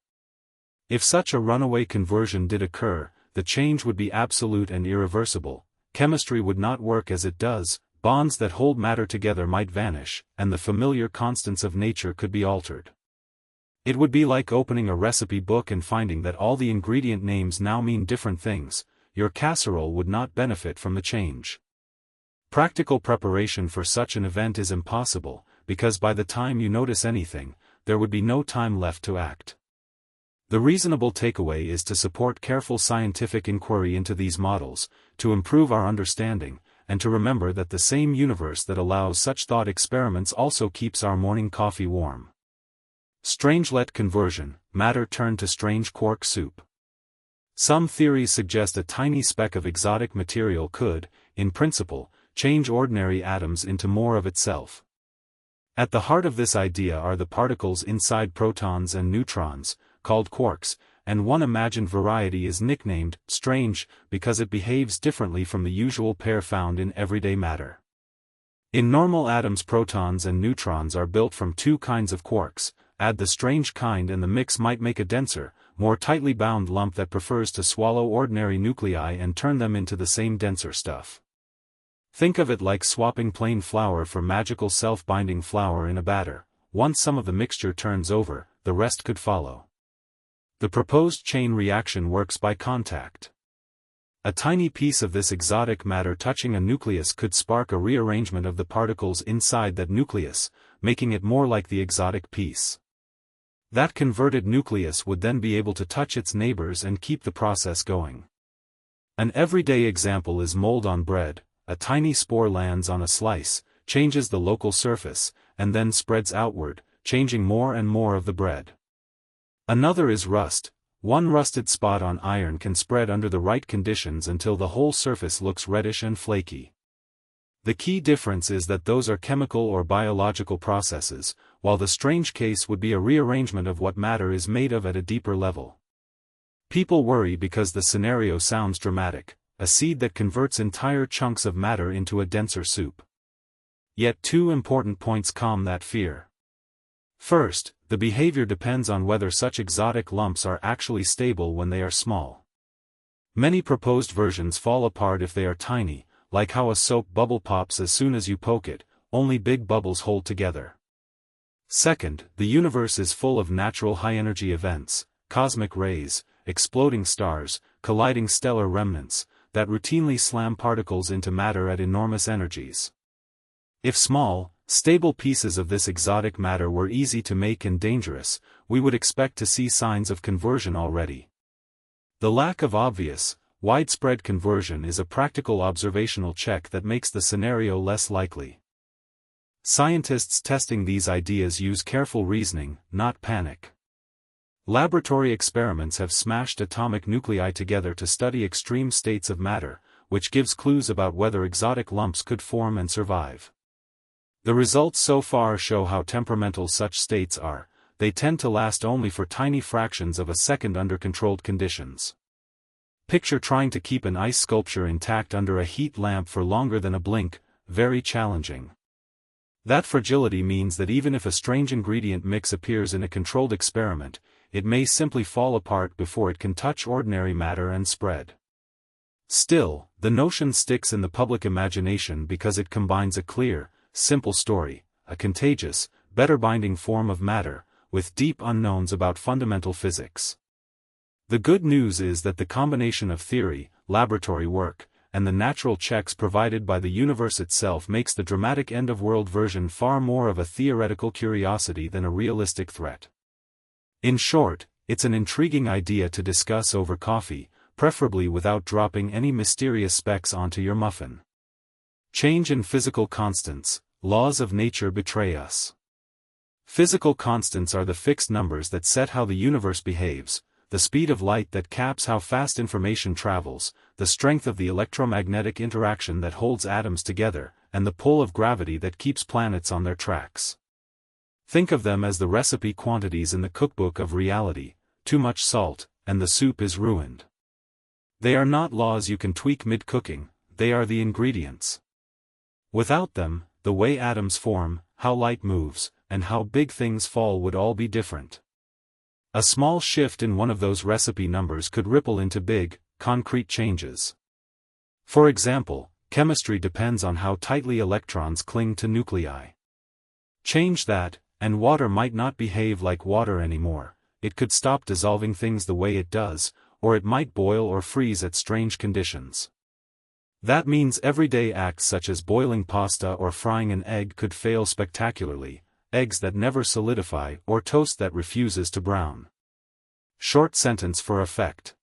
If such a runaway conversion did occur, the change would be absolute and irreversible. Chemistry would not work as it does, bonds that hold matter together might vanish, and the familiar constants of nature could be altered. It would be like opening a recipe book and finding that all the ingredient names now mean different things. Your casserole would not benefit from the change. Practical preparation for such an event is impossible, because by the time you notice anything, there would be no time left to act. The reasonable takeaway is to support careful scientific inquiry into these models, to improve our understanding, and to remember that the same universe that allows such thought experiments also keeps our morning coffee warm. Strangelet conversion, matter turned to strange quark soup. Some theories suggest a tiny speck of exotic material could, in principle, change ordinary atoms into more of itself. At the heart of this idea are the particles inside protons and neutrons, called quarks, and one imagined variety is nicknamed strange because it behaves differently from the usual pair found in everyday matter. In normal atoms, protons and neutrons are built from two kinds of quarks. Add the strange kind and the mix might make a denser, more tightly bound lump that prefers to swallow ordinary nuclei and turn them into the same denser stuff. Think of it like swapping plain flour for magical self-binding flour in a batter. Once some of the mixture turns over, the rest could follow. The proposed chain reaction works by contact. A tiny piece of this exotic matter touching a nucleus could spark a rearrangement of the particles inside that nucleus, making it more like the exotic piece. That converted nucleus would then be able to touch its neighbors and keep the process going. An everyday example is mold on bread. A tiny spore lands on a slice, changes the local surface, and then spreads outward, changing more and more of the bread. Another is rust. One rusted spot on iron can spread under the right conditions until the whole surface looks reddish and flaky. The key difference is that those are chemical or biological processes, while the strange case would be a rearrangement of what matter is made of at a deeper level. People worry because the scenario sounds dramatic, a seed that converts entire chunks of matter into a denser soup. Yet two important points calm that fear. First, the behavior depends on whether such exotic lumps are actually stable when they are small. Many proposed versions fall apart if they are tiny, like how a soap bubble pops as soon as you poke it, only big bubbles hold together. Second, the universe is full of natural high-energy events, cosmic rays, exploding stars, colliding stellar remnants, that routinely slam particles into matter at enormous energies. If small, stable pieces of this exotic matter were easy to make and dangerous, we would expect to see signs of conversion already. The lack of obvious, widespread conversion is a practical observational check that makes the scenario less likely. Scientists testing these ideas use careful reasoning, not panic. Laboratory experiments have smashed atomic nuclei together to study extreme states of matter, which gives clues about whether exotic lumps could form and survive. The results so far show how temperamental such states are. They tend to last only for tiny fractions of a second under controlled conditions. Picture trying to keep an ice sculpture intact under a heat lamp for longer than a blink, very challenging. That fragility means that even if a strange ingredient mix appears in a controlled experiment, it may simply fall apart before it can touch ordinary matter and spread. Still, the notion sticks in the public imagination because it combines a clear, simple story, a contagious, better-binding form of matter, with deep unknowns about fundamental physics. The good news is that the combination of theory, laboratory work, and the natural checks provided by the universe itself makes the dramatic end-of-world version far more of a theoretical curiosity than a realistic threat. In short, it's an intriguing idea to discuss over coffee, preferably without dropping any mysterious specks onto your muffin. Change in physical constants. Laws of nature betray us. Physical constants are the fixed numbers that set how the universe behaves, the speed of light that caps how fast information travels, the strength of the electromagnetic interaction that holds atoms together, and the pull of gravity that keeps planets on their tracks. Think of them as the recipe quantities in the cookbook of reality: too much salt, and the soup is ruined. They are not laws you can tweak mid-cooking, they are the ingredients. Without them, the way atoms form, how light moves, and how big things fall would all be different. A small shift in one of those recipe numbers could ripple into big, concrete changes. For example, chemistry depends on how tightly electrons cling to nuclei. Change that, And water might not behave like water anymore. It could stop dissolving things the way it does, or it might boil or freeze at strange conditions. That means everyday acts such as boiling pasta or frying an egg could fail spectacularly, eggs that never solidify or toast that refuses to brown. Short sentence for effect.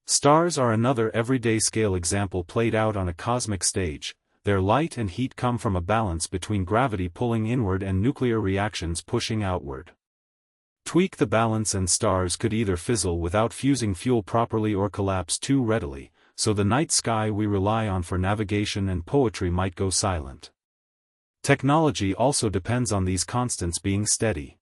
Stars are another everyday scale example played out on a cosmic stage. Their light and heat come from a balance between gravity pulling inward and nuclear reactions pushing outward. Tweak the balance and stars could either fizzle without fusing fuel properly or collapse too readily, so the night sky we rely on for navigation and poetry might go silent. Technology also depends on these constants being steady.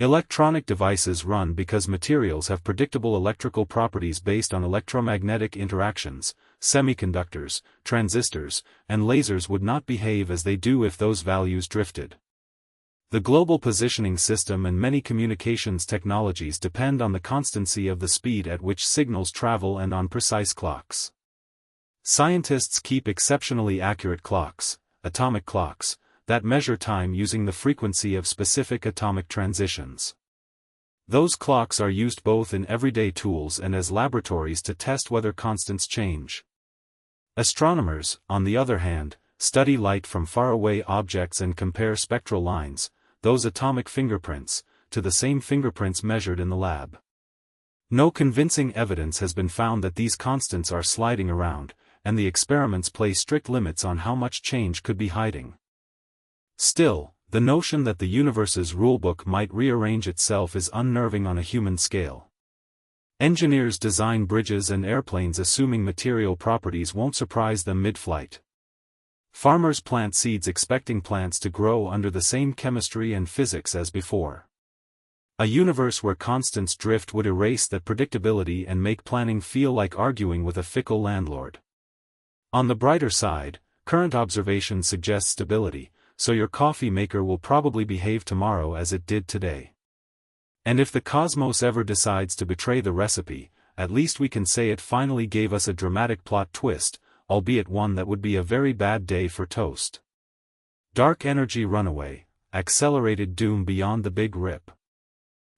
Electronic devices run because materials have predictable electrical properties based on electromagnetic interactions. Semiconductors, transistors, and lasers would not behave as they do if those values drifted. The global positioning system and many communications technologies depend on the constancy of the speed at which signals travel and on precise clocks. Scientists keep exceptionally accurate clocks, atomic clocks, that measure time using the frequency of specific atomic transitions. Those clocks are used both in everyday tools and as laboratories to test whether constants change. Astronomers, on the other hand, study light from faraway objects and compare spectral lines, those atomic fingerprints, to the same fingerprints measured in the lab. No convincing evidence has been found that these constants are sliding around, and the experiments place strict limits on how much change could be hiding. Still, the notion that the universe's rulebook might rearrange itself is unnerving on a human scale. Engineers design bridges and airplanes assuming material properties won't surprise them mid-flight. Farmers plant seeds expecting plants to grow under the same chemistry and physics as before. A universe where constants drift would erase that predictability and make planning feel like arguing with a fickle landlord. On the brighter side, current observation suggests stability, so your coffee maker will probably behave tomorrow as it did today. And if the cosmos ever decides to betray the recipe, at least we can say it finally gave us a dramatic plot twist, albeit one that would be a very bad day for toast. Dark energy runaway, accelerated doom beyond the Big Rip.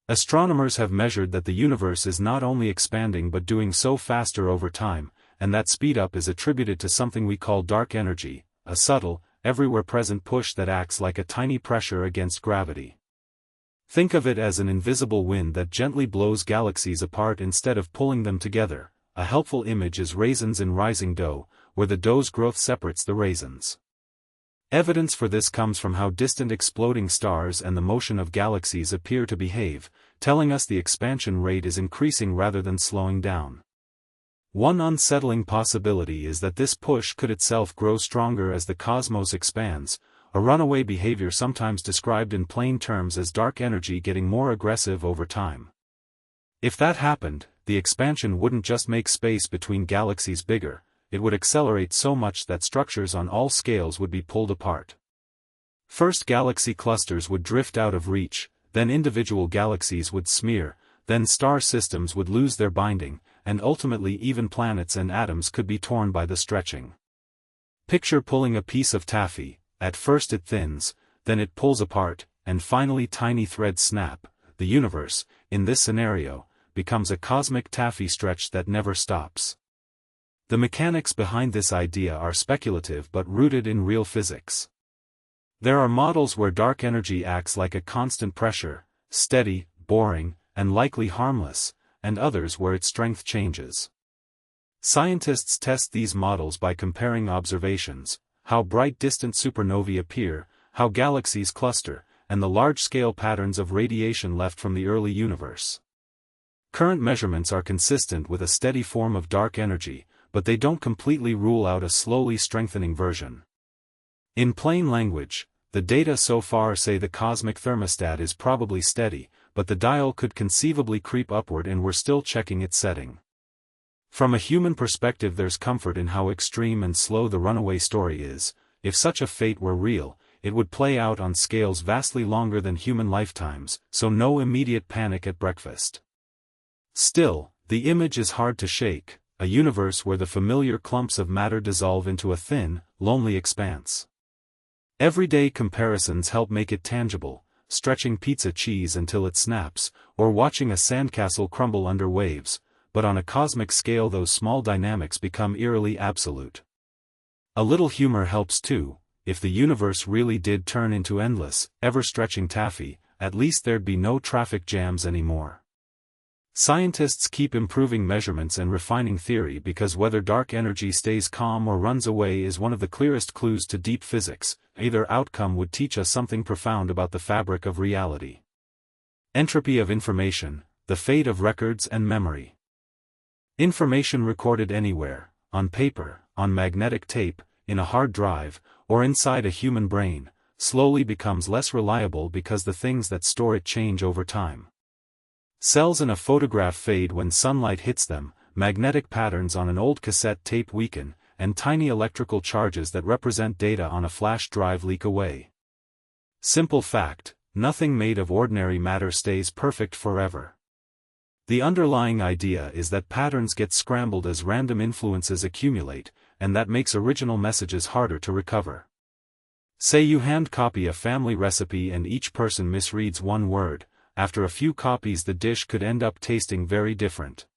Astronomers have measured that the universe is not only expanding but doing so faster over time, and that speed-up is attributed to something we call dark energy, a subtle, everywhere present push that acts like a tiny pressure against gravity. Think of it as an invisible wind that gently blows galaxies apart instead of pulling them together. A helpful image is raisins in rising dough, where the dough's growth separates the raisins. Evidence for this comes from how distant exploding stars and the motion of galaxies appear to behave, telling us the expansion rate is increasing rather than slowing down. One unsettling possibility is that this push could itself grow stronger as the cosmos expands, a runaway behavior sometimes described in plain terms as dark energy getting more aggressive over time. If that happened, the expansion wouldn't just make space between galaxies bigger, it would accelerate so much that structures on all scales would be pulled apart. First galaxy clusters would drift out of reach, then individual galaxies would smear, then star systems would lose their binding, and ultimately even planets and atoms could be torn by the stretching. Picture pulling a piece of taffy, at first it thins, then it pulls apart, and finally tiny threads snap. The universe, in this scenario, becomes a cosmic taffy stretch that never stops. The mechanics behind this idea are speculative but rooted in real physics. There are models where dark energy acts like a constant pressure, steady, boring, and likely harmless, and others where its strength changes. Scientists test these models by comparing observations, how bright distant supernovae appear, how galaxies cluster, and the large-scale patterns of radiation left from the early universe. Current measurements are consistent with a steady form of dark energy, but they don't completely rule out a slowly strengthening version. In plain language, the data so far say the cosmic thermostat is probably steady, but the dial could conceivably creep upward and we're still checking its setting. From a human perspective, there's comfort in how extreme and slow the runaway story is. If such a fate were real, it would play out on scales vastly longer than human lifetimes, so no immediate panic at breakfast. Still, the image is hard to shake, a universe where the familiar clumps of matter dissolve into a thin, lonely expanse. Everyday comparisons help make it tangible. stretching pizza cheese until it snaps, or watching a sandcastle crumble under waves, but on a cosmic scale those small dynamics become eerily absolute. A little humor helps too. If the universe really did turn into endless, ever-stretching taffy, at least there'd be no traffic jams anymore. Scientists keep improving measurements and refining theory because whether dark energy stays calm or runs away is one of the clearest clues to deep physics. Either outcome would teach us something profound about the fabric of reality. Entropy of information, the fate of records and memory. Information recorded anywhere, on paper, on magnetic tape, in a hard drive, or inside a human brain, slowly becomes less reliable because the things that store it change over time. Cells in a photograph fade when sunlight hits them, magnetic patterns on an old cassette tape weaken, and tiny electrical charges that represent data on a flash drive leak away. Simple fact, nothing made of ordinary matter stays perfect forever. The underlying idea is that patterns get scrambled as random influences accumulate, and that makes original messages harder to recover. Say you hand copy a family recipe and each person misreads one word. After a few copies the dish could end up tasting very different.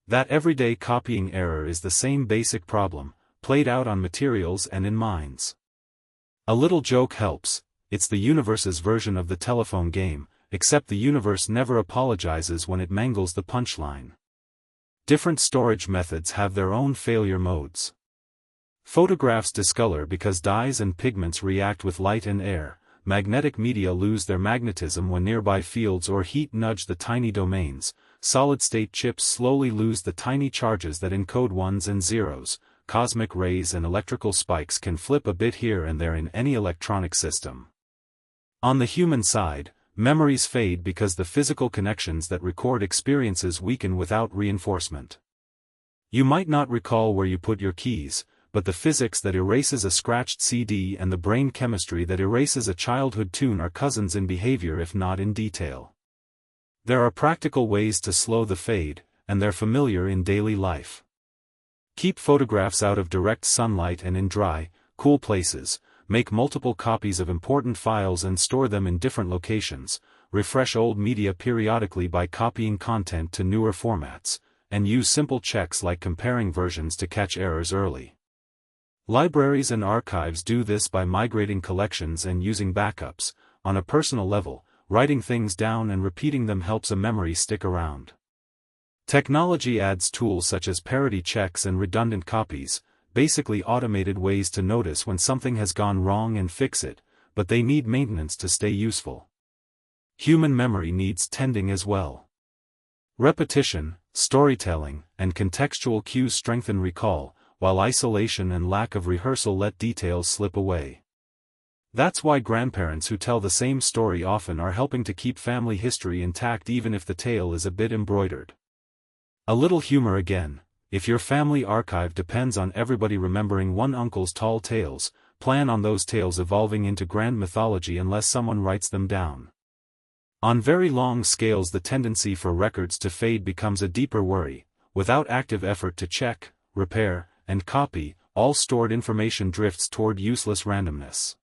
That everyday copying error is the same basic problem, played out on materials and in minds. A little joke helps. It's the universe's version of the telephone game, except the universe never apologizes when it mangles the punchline. Different storage methods have their own failure modes. Photographs discolor because dyes and pigments react with light and air. Magnetic media lose their magnetism when nearby fields or heat nudge the tiny domains. Solid-state chips slowly lose the tiny charges that encode ones and zeros. Cosmic rays and electrical spikes can flip a bit here and there in any electronic system. On the human side, memories fade because the physical connections that record experiences weaken without reinforcement. You might not recall where you put your keys, but the physics that erases a scratched CD and the brain chemistry that erases a childhood tune are cousins in behavior if not in detail. There are practical ways to slow the fade, and they're familiar in daily life. Keep photographs out of direct sunlight and in dry, cool places, make multiple copies of important files and store them in different locations, refresh old media periodically by copying content to newer formats, and use simple checks like comparing versions to catch errors early. Libraries and archives do this by migrating collections and using backups. On a personal level, writing things down and repeating them helps a memory stick around. Technology adds tools such as parity checks and redundant copies, basically automated ways to notice when something has gone wrong and fix it, but they need maintenance to stay useful. Human memory needs tending as well. Repetition, storytelling, and contextual cues strengthen recall, while isolation and lack of rehearsal let details slip away. That's why grandparents who tell the same story often are helping to keep family history intact even if the tale is a bit embroidered. A little humor again. If your family archive depends on everybody remembering one uncle's tall tales, plan on those tales evolving into grand mythology unless someone writes them down. On very long scales the tendency for records to fade becomes a deeper worry. Without active effort to check, repair, and copy, all stored information drifts toward useless randomness.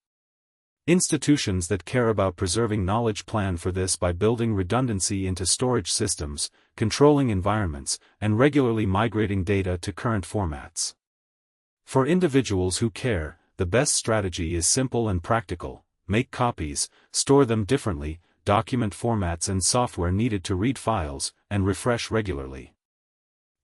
Institutions that care about preserving knowledge plan for this by building redundancy into storage systems, controlling environments, and regularly migrating data to current formats. For individuals who care, the best strategy is simple and practical: make copies, store them differently, document formats and software needed to read files, and refresh regularly.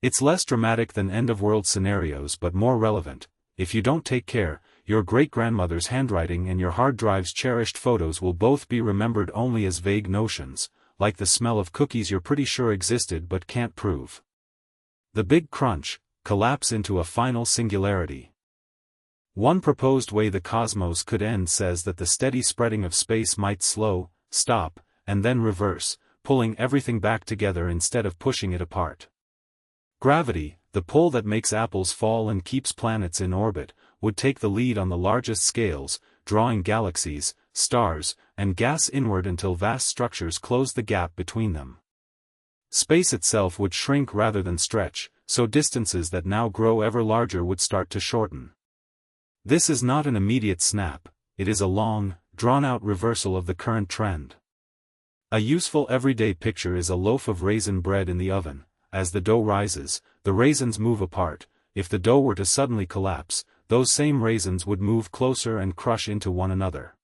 It's less dramatic than end-of-world scenarios but more relevant. If you don't take care, your great-grandmother's handwriting and your hard drive's cherished photos will both be remembered only as vague notions, like the smell of cookies you're pretty sure existed but can't prove. The Big Crunch, collapse into a final singularity. One proposed way the cosmos could end says that the steady spreading of space might slow, stop, and then reverse, pulling everything back together instead of pushing it apart. Gravity, the pull that makes apples fall and keeps planets in orbit, would take the lead on the largest scales, drawing galaxies, stars, and gas inward until vast structures close the gap between them. Space itself would shrink rather than stretch, so distances that now grow ever larger would start to shorten. This is not an immediate snap, it is a long, drawn-out reversal of the current trend. A useful everyday picture is a loaf of raisin bread in the oven. As the dough rises, the raisins move apart. If the dough were to suddenly collapse, those same raisins would move closer and crush into one another.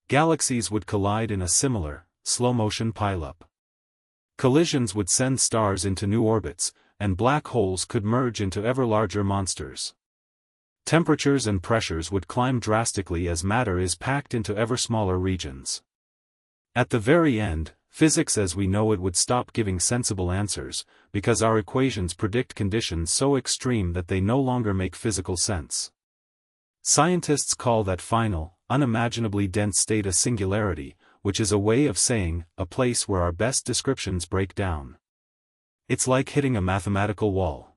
Galaxies would collide in a similar, slow-motion pileup. Collisions would send stars into new orbits, and black holes could merge into ever larger monsters. Temperatures and pressures would climb drastically as matter is packed into ever smaller regions. At the very end, physics as we know it would stop giving sensible answers, because our equations predict conditions so extreme that they no longer make physical sense. Scientists call that final, unimaginably dense state a singularity, which is a way of saying, a place where our best descriptions break down. It's like hitting a mathematical wall.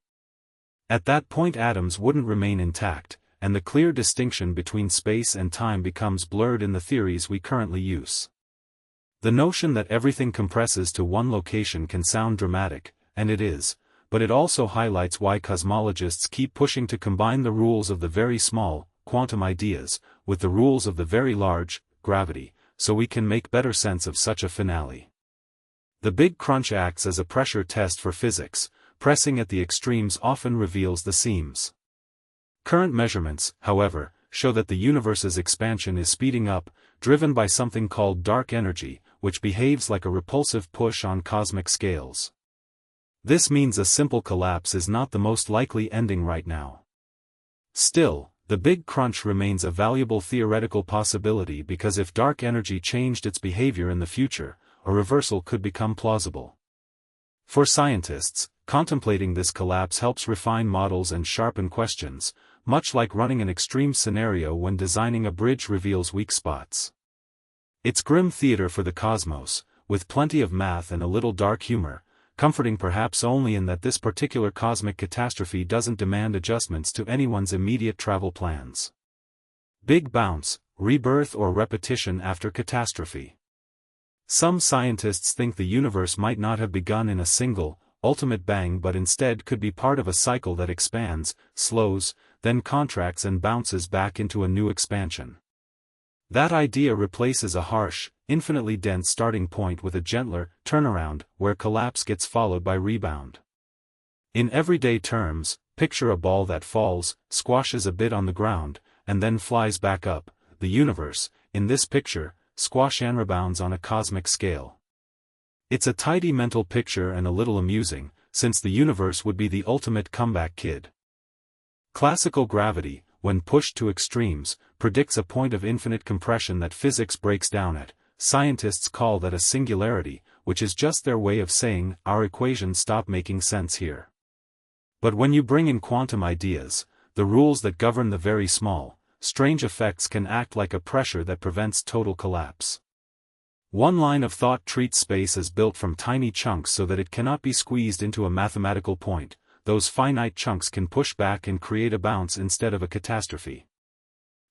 At that point atoms wouldn't remain intact, and the clear distinction between space and time becomes blurred in the theories we currently use. The notion that everything compresses to one location can sound dramatic, and it is, but it also highlights why cosmologists keep pushing to combine the rules of the very small, quantum ideas, with the rules of the very large, gravity, so we can make better sense of such a finale. The Big Crunch acts as a pressure test for physics. Pressing at the extremes often reveals the seams. Current measurements, however, show that the universe's expansion is speeding up, driven by something called dark energy, which behaves like a repulsive push on cosmic scales. This means a simple collapse is not the most likely ending right now. Still, the Big Crunch remains a valuable theoretical possibility because if dark energy changed its behavior in the future, a reversal could become plausible. For scientists, contemplating this collapse helps refine models and sharpen questions, much like running an extreme scenario when designing a bridge reveals weak spots. It's grim theater for the cosmos, with plenty of math and a little dark humor, comforting perhaps only in that this particular cosmic catastrophe doesn't demand adjustments to anyone's immediate travel plans. Big bounce, rebirth or repetition after catastrophe. Some scientists think the universe might not have begun in a single, ultimate bang but instead could be part of a cycle that expands, slows, then contracts and bounces back into a new expansion. That idea replaces a harsh, infinitely dense starting point with a gentler, turnaround, where collapse gets followed by rebound. In everyday terms, picture a ball that falls, squashes a bit on the ground, and then flies back up. The universe, in this picture, squash and rebounds on a cosmic scale. It's a tidy mental picture and a little amusing, since the universe would be the ultimate comeback kid. Classical gravity, when pushed to extremes, predicts a point of infinite compression that physics breaks down at. Scientists call that a singularity, which is just their way of saying, our equations stop making sense here. But when you bring in quantum ideas, the rules that govern the very small, strange effects can act like a pressure that prevents total collapse. One line of thought treats space as built from tiny chunks so that it cannot be squeezed into a mathematical point. Those finite chunks can push back and create a bounce instead of a catastrophe.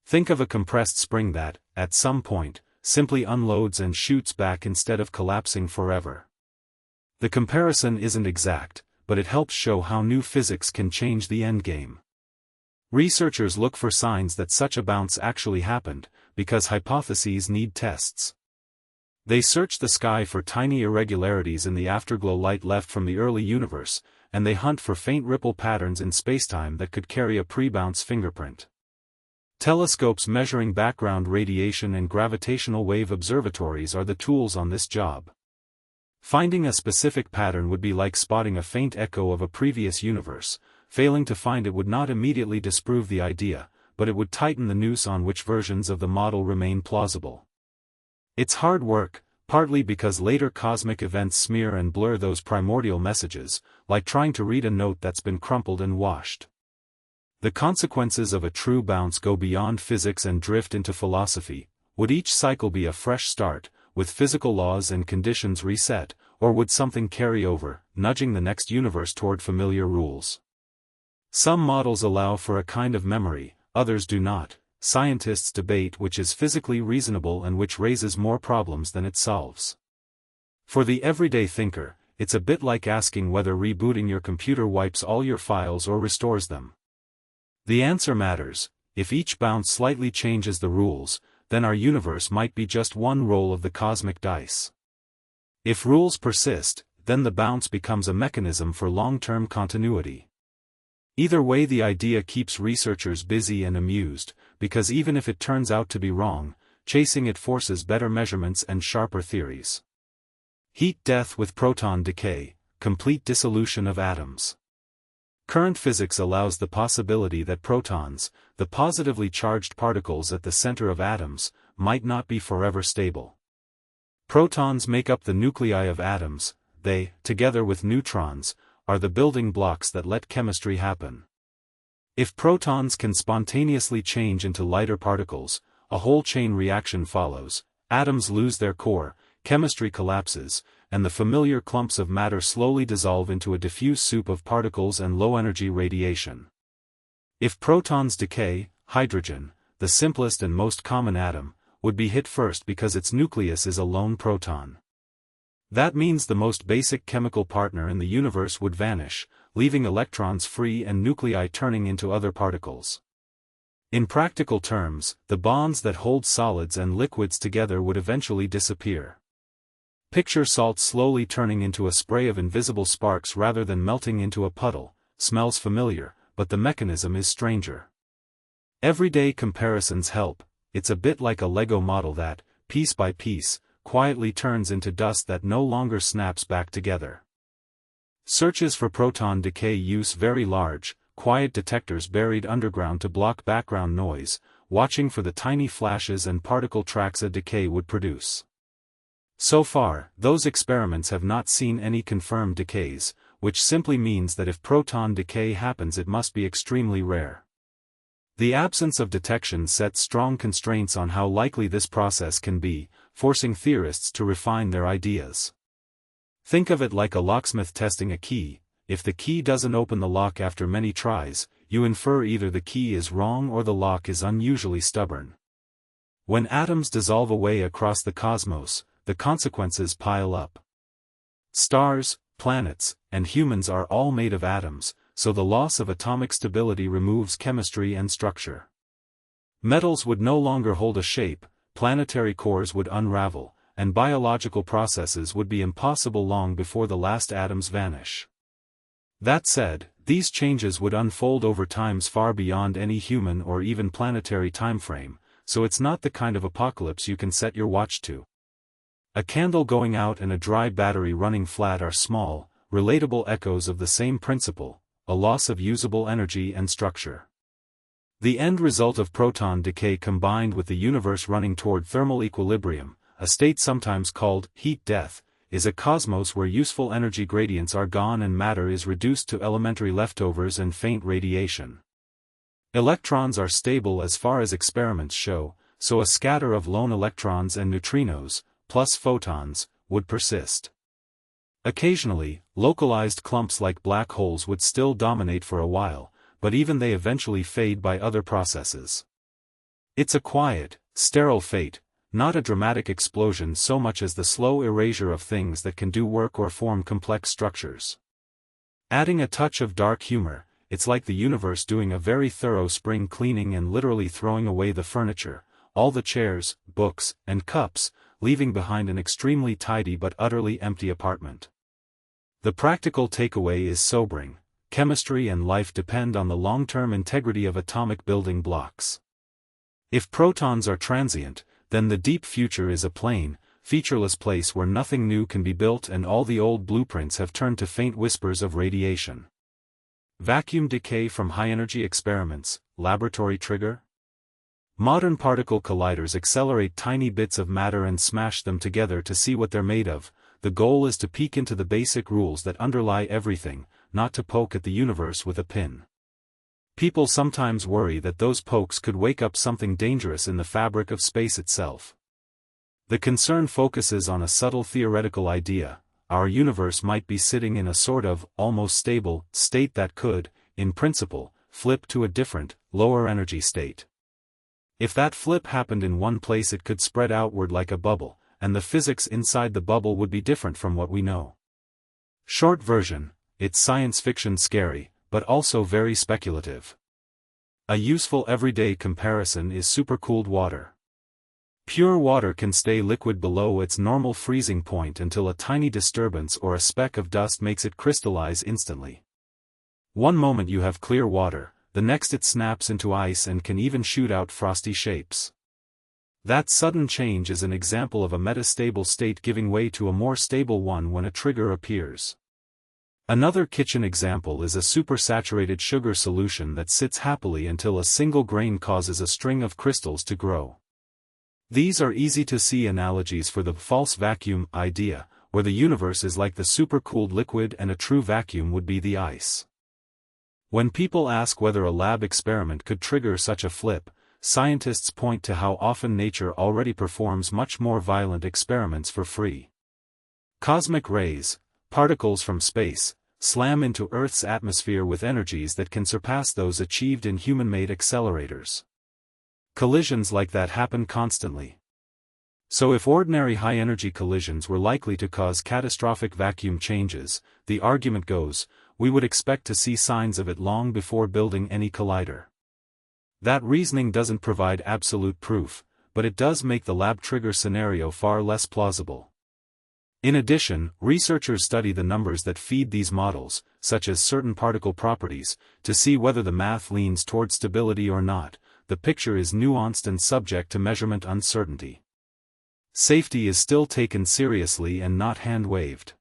Think of a compressed spring that, at some point, simply unloads and shoots back instead of collapsing forever. The comparison isn't exact, but it helps show how new physics can change the endgame. Researchers look for signs that such a bounce actually happened, because hypotheses need tests. They search the sky for tiny irregularities in the afterglow light left from the early universe, and they hunt for faint ripple patterns in spacetime that could carry a pre-bounce fingerprint. Telescopes measuring background radiation and gravitational wave observatories are the tools on this job. Finding a specific pattern would be like spotting a faint echo of a previous universe. Failing to find it would not immediately disprove the idea, but it would tighten the noose on which versions of the model remain plausible. It's hard work, partly because later cosmic events smear and blur those primordial messages, like trying to read a note that's been crumpled and washed. The consequences of a true bounce go beyond physics and drift into philosophy. Would each cycle be a fresh start, with physical laws and conditions reset, or would something carry over, nudging the next universe toward familiar rules? Some models allow for a kind of memory, others do not. Scientists debate which is physically reasonable and which raises more problems than it solves. For the everyday thinker, it's a bit like asking whether rebooting your computer wipes all your files or restores them. The answer matters. If each bounce slightly changes the rules, then our universe might be just one roll of the cosmic dice. If rules persist, then the bounce becomes a mechanism for long-term continuity. Either way, the idea keeps researchers busy and amused, because even if it turns out to be wrong, chasing it forces better measurements and sharper theories. Heat death with proton decay, complete dissolution of atoms. Current physics allows the possibility that protons, the positively charged particles at the center of atoms, might not be forever stable. Protons make up the nuclei of atoms. They, together with neutrons, are the building blocks that let chemistry happen. If protons can spontaneously change into lighter particles, a whole chain reaction follows, atoms lose their core, chemistry collapses, and the familiar clumps of matter slowly dissolve into a diffuse soup of particles and low-energy radiation. If protons decay, hydrogen, the simplest and most common atom, would be hit first because its nucleus is a lone proton. That means the most basic chemical partner in the universe would vanish, leaving electrons free and nuclei turning into other particles. In practical terms, the bonds that hold solids and liquids together would eventually disappear. Picture salt slowly turning into a spray of invisible sparks rather than melting into a puddle. Smells familiar, but the mechanism is stranger. Everyday comparisons help. It's a bit like a Lego model that, piece by piece, quietly turns into dust that no longer snaps back together. Searches for proton decay use very large, quiet detectors buried underground to block background noise, watching for the tiny flashes and particle tracks a decay would produce. So far, those experiments have not seen any confirmed decays, which simply means that if proton decay happens it must be extremely rare. The absence of detection sets strong constraints on how likely this process can be, forcing theorists to refine their ideas. Think of it like a locksmith testing a key. If the key doesn't open the lock after many tries, you infer either the key is wrong or the lock is unusually stubborn. When atoms dissolve away across the cosmos, the consequences pile up. Stars, planets, and humans are all made of atoms, so the loss of atomic stability removes chemistry and structure. Metals would no longer hold a shape, planetary cores would unravel, and biological processes would be impossible long before the last atoms vanish. That said, these changes would unfold over times far beyond any human or even planetary timeframe, so it's not the kind of apocalypse you can set your watch to. A candle going out and a dry battery running flat are small, relatable echoes of the same principle, a loss of usable energy and structure. The end result of proton decay combined with the universe running toward thermal equilibrium, a state sometimes called heat death, is a cosmos where useful energy gradients are gone and matter is reduced to elementary leftovers and faint radiation. Electrons are stable as far as experiments show, so a scatter of lone electrons and neutrinos, plus photons, would persist. Occasionally, localized clumps like black holes would still dominate for a while, but even they eventually fade by other processes. It's a quiet, sterile fate, not a dramatic explosion so much as the slow erasure of things that can do work or form complex structures. Adding a touch of dark humor, it's like the universe doing a very thorough spring cleaning and literally throwing away the furniture, all the chairs, books, and cups, leaving behind an extremely tidy but utterly empty apartment. The practical takeaway is sobering. Chemistry and life depend on the long-term integrity of atomic building blocks. If protons are transient, then the deep future is a plain, featureless place where nothing new can be built and all the old blueprints have turned to faint whispers of radiation. Vacuum decay from high-energy experiments, laboratory trigger? Modern particle colliders accelerate tiny bits of matter and smash them together to see what they're made of. The goal is to peek into the basic rules that underlie everything, not to poke at the universe with a pin. People sometimes worry that those pokes could wake up something dangerous in the fabric of space itself. The concern focuses on a subtle theoretical idea: our universe might be sitting in a sort of, almost stable, state that could, in principle, flip to a different, lower energy state. If that flip happened in one place it could spread outward like a bubble, and the physics inside the bubble would be different from what we know. Short version, it's science fiction scary, but also very speculative. A useful everyday comparison is supercooled water. Pure water can stay liquid below its normal freezing point until a tiny disturbance or a speck of dust makes it crystallize instantly. One moment you have clear water, the next it snaps into ice and can even shoot out frosty shapes. That sudden change is an example of a metastable state giving way to a more stable one when a trigger appears. Another kitchen example is a supersaturated sugar solution that sits happily until a single grain causes a string of crystals to grow. These are easy-to-see analogies for the false vacuum idea, where the universe is like the supercooled liquid and a true vacuum would be the ice. When people ask whether a lab experiment could trigger such a flip, scientists point to how often nature already performs much more violent experiments for free. Cosmic rays, particles from space, slam into Earth's atmosphere with energies that can surpass those achieved in human-made accelerators. Collisions like that happen constantly. So if ordinary high-energy collisions were likely to cause catastrophic vacuum changes, the argument goes, we would expect to see signs of it long before building any collider. That reasoning doesn't provide absolute proof, but it does make the lab trigger scenario far less plausible. In addition, researchers study the numbers that feed these models, such as certain particle properties, to see whether the math leans toward stability or not. The picture is nuanced and subject to measurement uncertainty. Safety is still taken seriously and not hand-waved.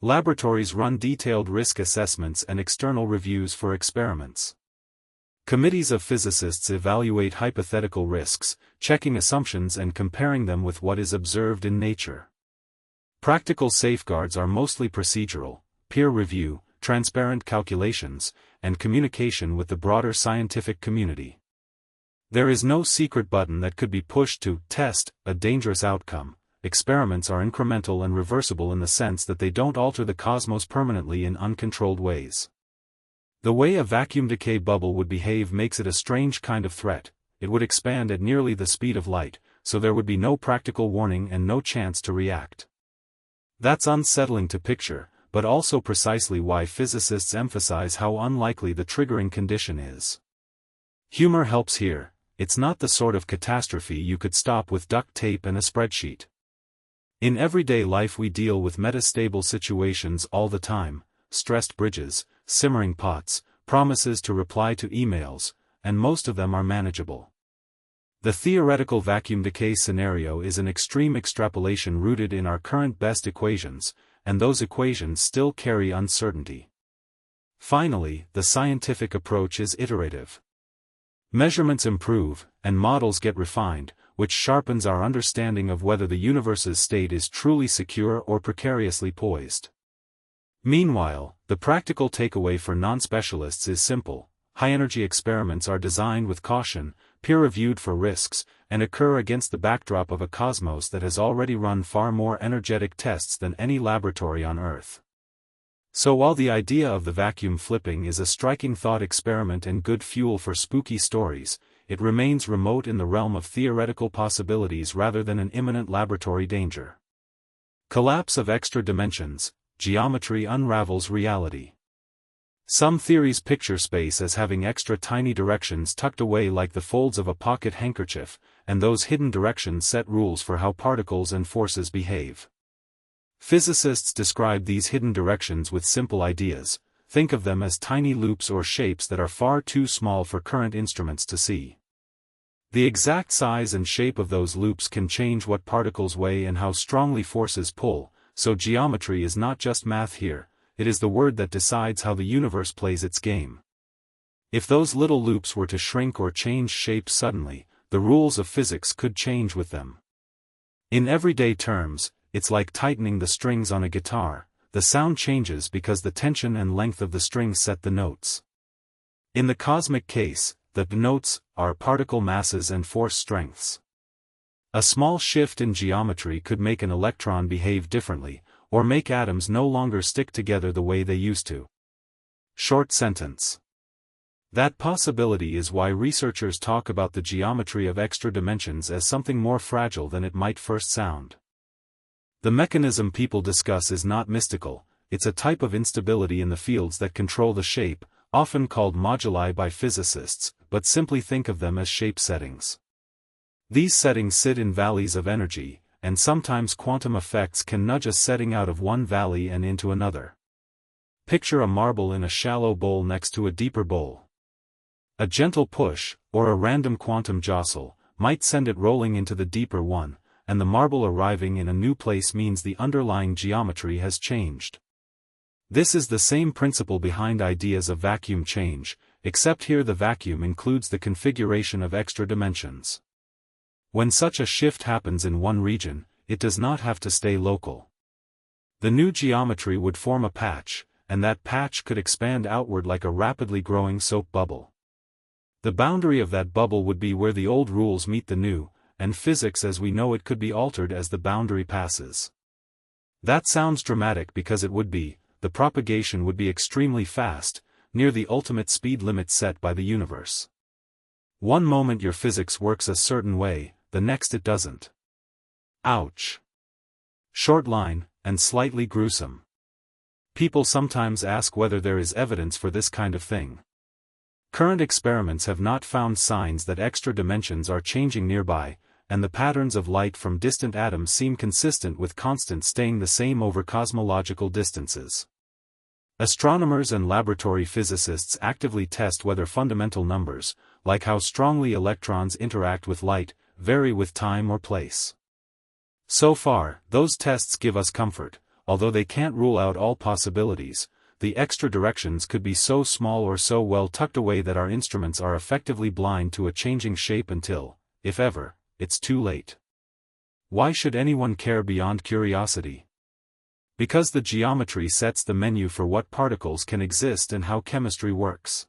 Laboratories run detailed risk assessments and external reviews for experiments. Committees of physicists evaluate hypothetical risks, checking assumptions and comparing them with what is observed in nature. Practical safeguards are mostly procedural: peer review, transparent calculations, and communication with the broader scientific community. There is no secret button that could be pushed to test a dangerous outcome. Experiments are incremental and reversible in the sense that they don't alter the cosmos permanently in uncontrolled ways. The way a vacuum decay bubble would behave makes it a strange kind of threat. It would expand at nearly the speed of light, so there would be no practical warning and no chance to react. That's unsettling to picture, but also precisely why physicists emphasize how unlikely the triggering condition is. Humor helps here. It's not the sort of catastrophe you could stop with duct tape and a spreadsheet. In everyday life we deal with metastable situations all the time: stressed bridges, simmering pots, promises to reply to emails, and most of them are manageable. The theoretical vacuum decay scenario is an extreme extrapolation rooted in our current best equations, and those equations still carry uncertainty. Finally, the scientific approach is iterative. Measurements improve, and models get refined, which sharpens our understanding of whether the universe's state is truly secure or precariously poised. Meanwhile, the practical takeaway for non-specialists is simple: high-energy experiments are designed with caution, peer-reviewed for risks, and occur against the backdrop of a cosmos that has already run far more energetic tests than any laboratory on Earth. So while the idea of the vacuum flipping is a striking thought experiment and good fuel for spooky stories, it remains remote in the realm of theoretical possibilities rather than an imminent laboratory danger. Collapse of extra dimensions: geometry unravels reality. Some theories picture space as having extra tiny directions tucked away like the folds of a pocket handkerchief, and those hidden directions set rules for how particles and forces behave. Physicists describe these hidden directions with simple ideas. Think of them as tiny loops or shapes that are far too small for current instruments to see. The exact size and shape of those loops can change what particles weigh and how strongly forces pull, so geometry is not just math here, it is the word that decides how the universe plays its game. If those little loops were to shrink or change shape suddenly, the rules of physics could change with them. In everyday terms, it's like tightening the strings on a guitar. The sound changes because the tension and length of the strings set the notes. In the cosmic case, the notes are particle masses and force strengths. A small shift in geometry could make an electron behave differently, or make atoms no longer stick together the way they used to. Short sentence. That possibility is why researchers talk about the geometry of extra dimensions as something more fragile than it might first sound. The mechanism people discuss is not mystical, it's a type of instability in the fields that control the shape, often called moduli by physicists, but simply think of them as shape settings. These settings sit in valleys of energy, and sometimes quantum effects can nudge a setting out of one valley and into another. Picture a marble in a shallow bowl next to a deeper bowl. A gentle push, or a random quantum jostle, might send it rolling into the deeper one, and the marble arriving in a new place means the underlying geometry has changed. This is the same principle behind ideas of vacuum change, except here the vacuum includes the configuration of extra dimensions. When such a shift happens in one region, it does not have to stay local. The new geometry would form a patch, and that patch could expand outward like a rapidly growing soap bubble. The boundary of that bubble would be where the old rules meet the new, and physics as we know it could be altered as the boundary passes. That sounds dramatic because it would be, the propagation would be extremely fast, near the ultimate speed limit set by the universe. One moment your physics works a certain way, the next it doesn't. Ouch. Short line, and slightly gruesome. People sometimes ask whether there is evidence for this kind of thing. Current experiments have not found signs that extra dimensions are changing nearby, and the patterns of light from distant atoms seem consistent with constant staying the same over cosmological distances. Astronomers and laboratory physicists actively test whether fundamental numbers, like how strongly electrons interact with light, vary with time or place. So far, those tests give us comfort, although they can't rule out all possibilities. The extra directions could be so small or so well tucked away that our instruments are effectively blind to a changing shape until, if ever, it's too late. Why should anyone care beyond curiosity? Because the geometry sets the menu for what particles can exist and how chemistry works.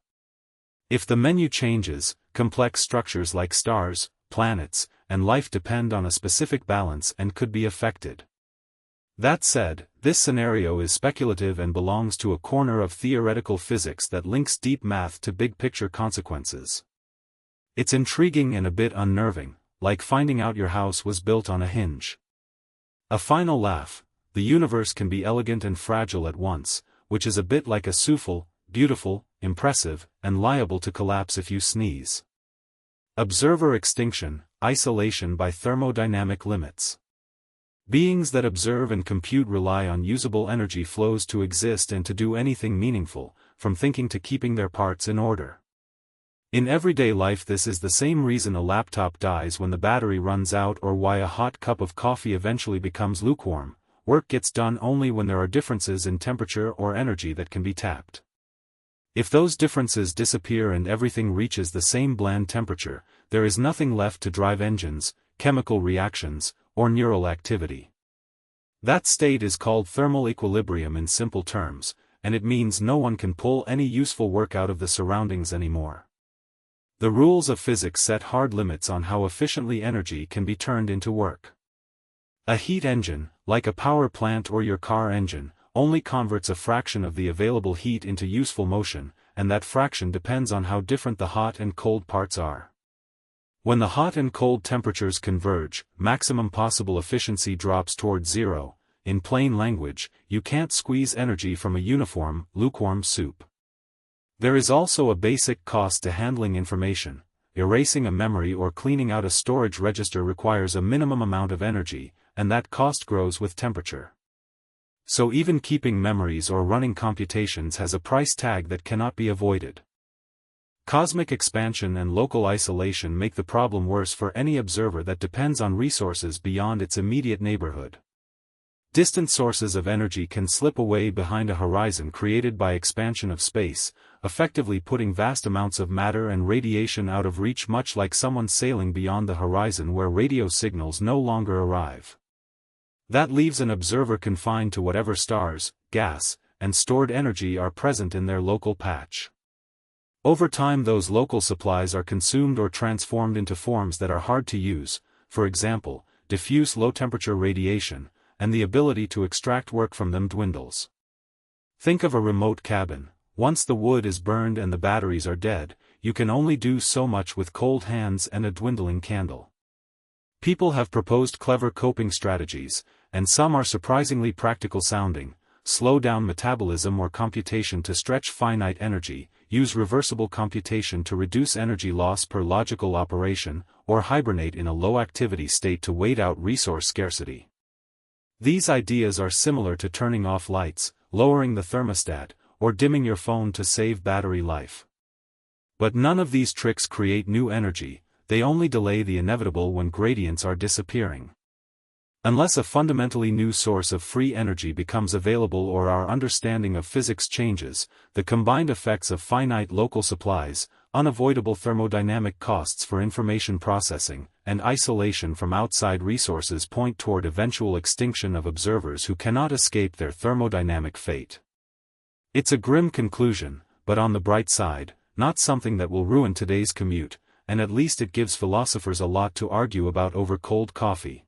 If the menu changes, complex structures like stars, planets, and life depend on a specific balance and could be affected. That said, this scenario is speculative and belongs to a corner of theoretical physics that links deep math to big-picture consequences. It's intriguing and a bit unnerving, like finding out your house was built on a hinge. A final laugh: the universe can be elegant and fragile at once, which is a bit like a souffle, beautiful, impressive, and liable to collapse if you sneeze. Observer extinction, isolation by thermodynamic limits. Beings that observe and compute rely on usable energy flows to exist and to do anything meaningful, from thinking to keeping their parts in order. In everyday life, this is the same reason a laptop dies when the battery runs out, or why a hot cup of coffee eventually becomes lukewarm. Work gets done only when there are differences in temperature or energy that can be tapped. If those differences disappear and everything reaches the same bland temperature, there is nothing left to drive engines, chemical reactions, or neural activity. That state is called thermal equilibrium in simple terms, and it means no one can pull any useful work out of the surroundings anymore. The rules of physics set hard limits on how efficiently energy can be turned into work. A heat engine, like a power plant or your car engine, only converts a fraction of the available heat into useful motion, and that fraction depends on how different the hot and cold parts are. When the hot and cold temperatures converge, maximum possible efficiency drops towards zero. In plain language, you can't squeeze energy from a uniform, lukewarm soup. There is also a basic cost to handling information. Erasing a memory or cleaning out a storage register requires a minimum amount of energy, and that cost grows with temperature. So even keeping memories or running computations has a price tag that cannot be avoided. Cosmic expansion and local isolation make the problem worse for any observer that depends on resources beyond its immediate neighborhood. Distant sources of energy can slip away behind a horizon created by expansion of space, effectively putting vast amounts of matter and radiation out of reach, much like someone sailing beyond the horizon where radio signals no longer arrive. That leaves an observer confined to whatever stars, gas, and stored energy are present in their local patch. Over time, those local supplies are consumed or transformed into forms that are hard to use, for example, diffuse low-temperature radiation, and the ability to extract work from them dwindles. Think of a remote cabin. Once the wood is burned and the batteries are dead, you can only do so much with cold hands and a dwindling candle. People have proposed clever coping strategies, and some are surprisingly practical sounding: slow down metabolism or computation to stretch finite energy, use reversible computation to reduce energy loss per logical operation, or hibernate in a low-activity state to wait out resource scarcity. These ideas are similar to turning off lights, lowering the thermostat, or dimming your phone to save battery life. But none of these tricks create new energy, they only delay the inevitable when gradients are disappearing. Unless a fundamentally new source of free energy becomes available or our understanding of physics changes, the combined effects of finite local supplies, unavoidable thermodynamic costs for information processing, and isolation from outside resources point toward eventual extinction of observers who cannot escape their thermodynamic fate. It's a grim conclusion, but on the bright side, not something that will ruin today's commute, and at least it gives philosophers a lot to argue about over cold coffee.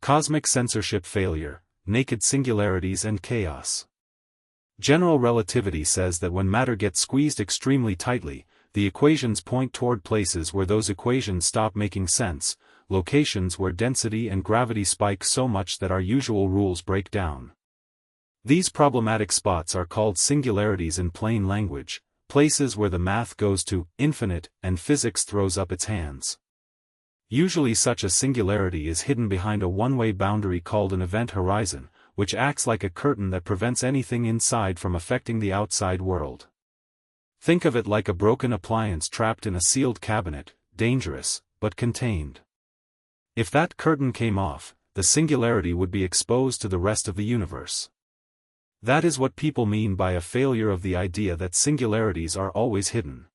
Cosmic censorship failure, naked singularities and chaos. General relativity says that when matter gets squeezed extremely tightly, the equations point toward places where those equations stop making sense, locations where density and gravity spike so much that our usual rules break down. These problematic spots are called singularities in plain language, places where the math goes to infinite and physics throws up its hands. Usually such a singularity is hidden behind a one-way boundary called an event horizon, which acts like a curtain that prevents anything inside from affecting the outside world. Think of it like a broken appliance trapped in a sealed cabinet, dangerous, but contained. If that curtain came off, the singularity would be exposed to the rest of the universe. That is what people mean by a failure of the idea that singularities are always hidden.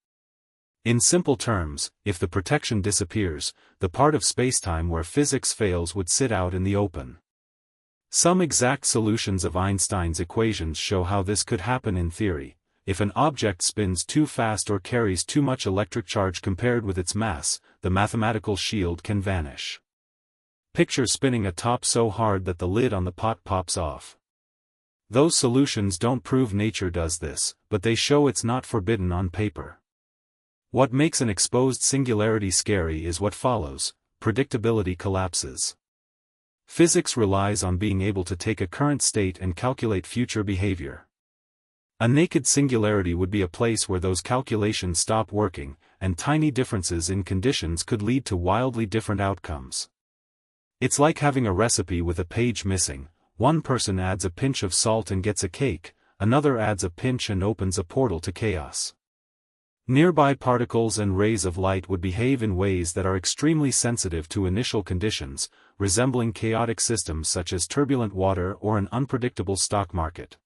In simple terms, if the protection disappears, the part of spacetime where physics fails would sit out in the open. Some exact solutions of Einstein's equations show how this could happen in theory. If an object spins too fast or carries too much electric charge compared with its mass, the mathematical shield can vanish. Picture spinning a top so hard that the lid on the pot pops off. Those solutions don't prove nature does this, but they show it's not forbidden on paper. What makes an exposed singularity scary is what follows: predictability collapses. Physics relies on being able to take a current state and calculate future behavior. A naked singularity would be a place where those calculations stop working, and tiny differences in conditions could lead to wildly different outcomes. It's like having a recipe with a page missing. One person adds a pinch of salt and gets a cake, another adds a pinch and opens a portal to chaos. Nearby particles and rays of light would behave in ways that are extremely sensitive to initial conditions, resembling chaotic systems such as turbulent water or an unpredictable stock market.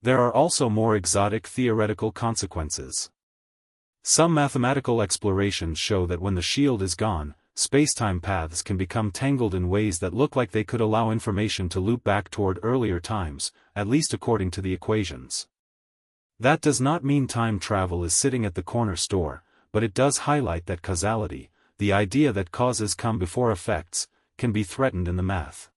There are also more exotic theoretical consequences. Some mathematical explorations show that when the shield is gone, spacetime paths can become tangled in ways that look like they could allow information to loop back toward earlier times, at least according to the equations. That does not mean time travel is sitting at the corner store, but it does highlight that causality, the idea that causes come before effects, can be threatened in the math.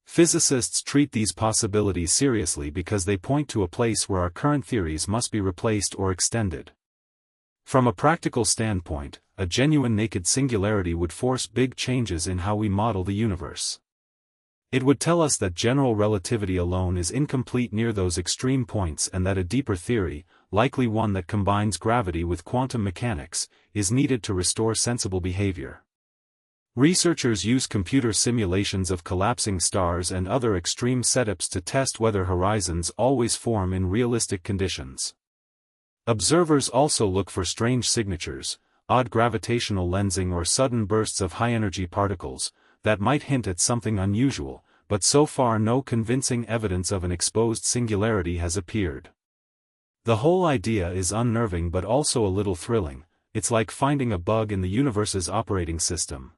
Physicists treat these possibilities seriously because they point to a place where our current theories must be replaced or extended. From a practical standpoint, a genuine naked singularity would force big changes in how we model the universe. It would tell us that general relativity alone is incomplete near those extreme points and that a deeper theory, likely one that combines gravity with quantum mechanics, is needed to restore sensible behavior. Researchers use computer simulations of collapsing stars and other extreme setups to test whether horizons always form in realistic conditions. Observers also look for strange signatures, odd gravitational lensing or sudden bursts of high-energy particles, that might hint at something unusual, but so far no convincing evidence of an exposed singularity has appeared. The whole idea is unnerving but also a little thrilling. It's like finding a bug in the universe's operating system.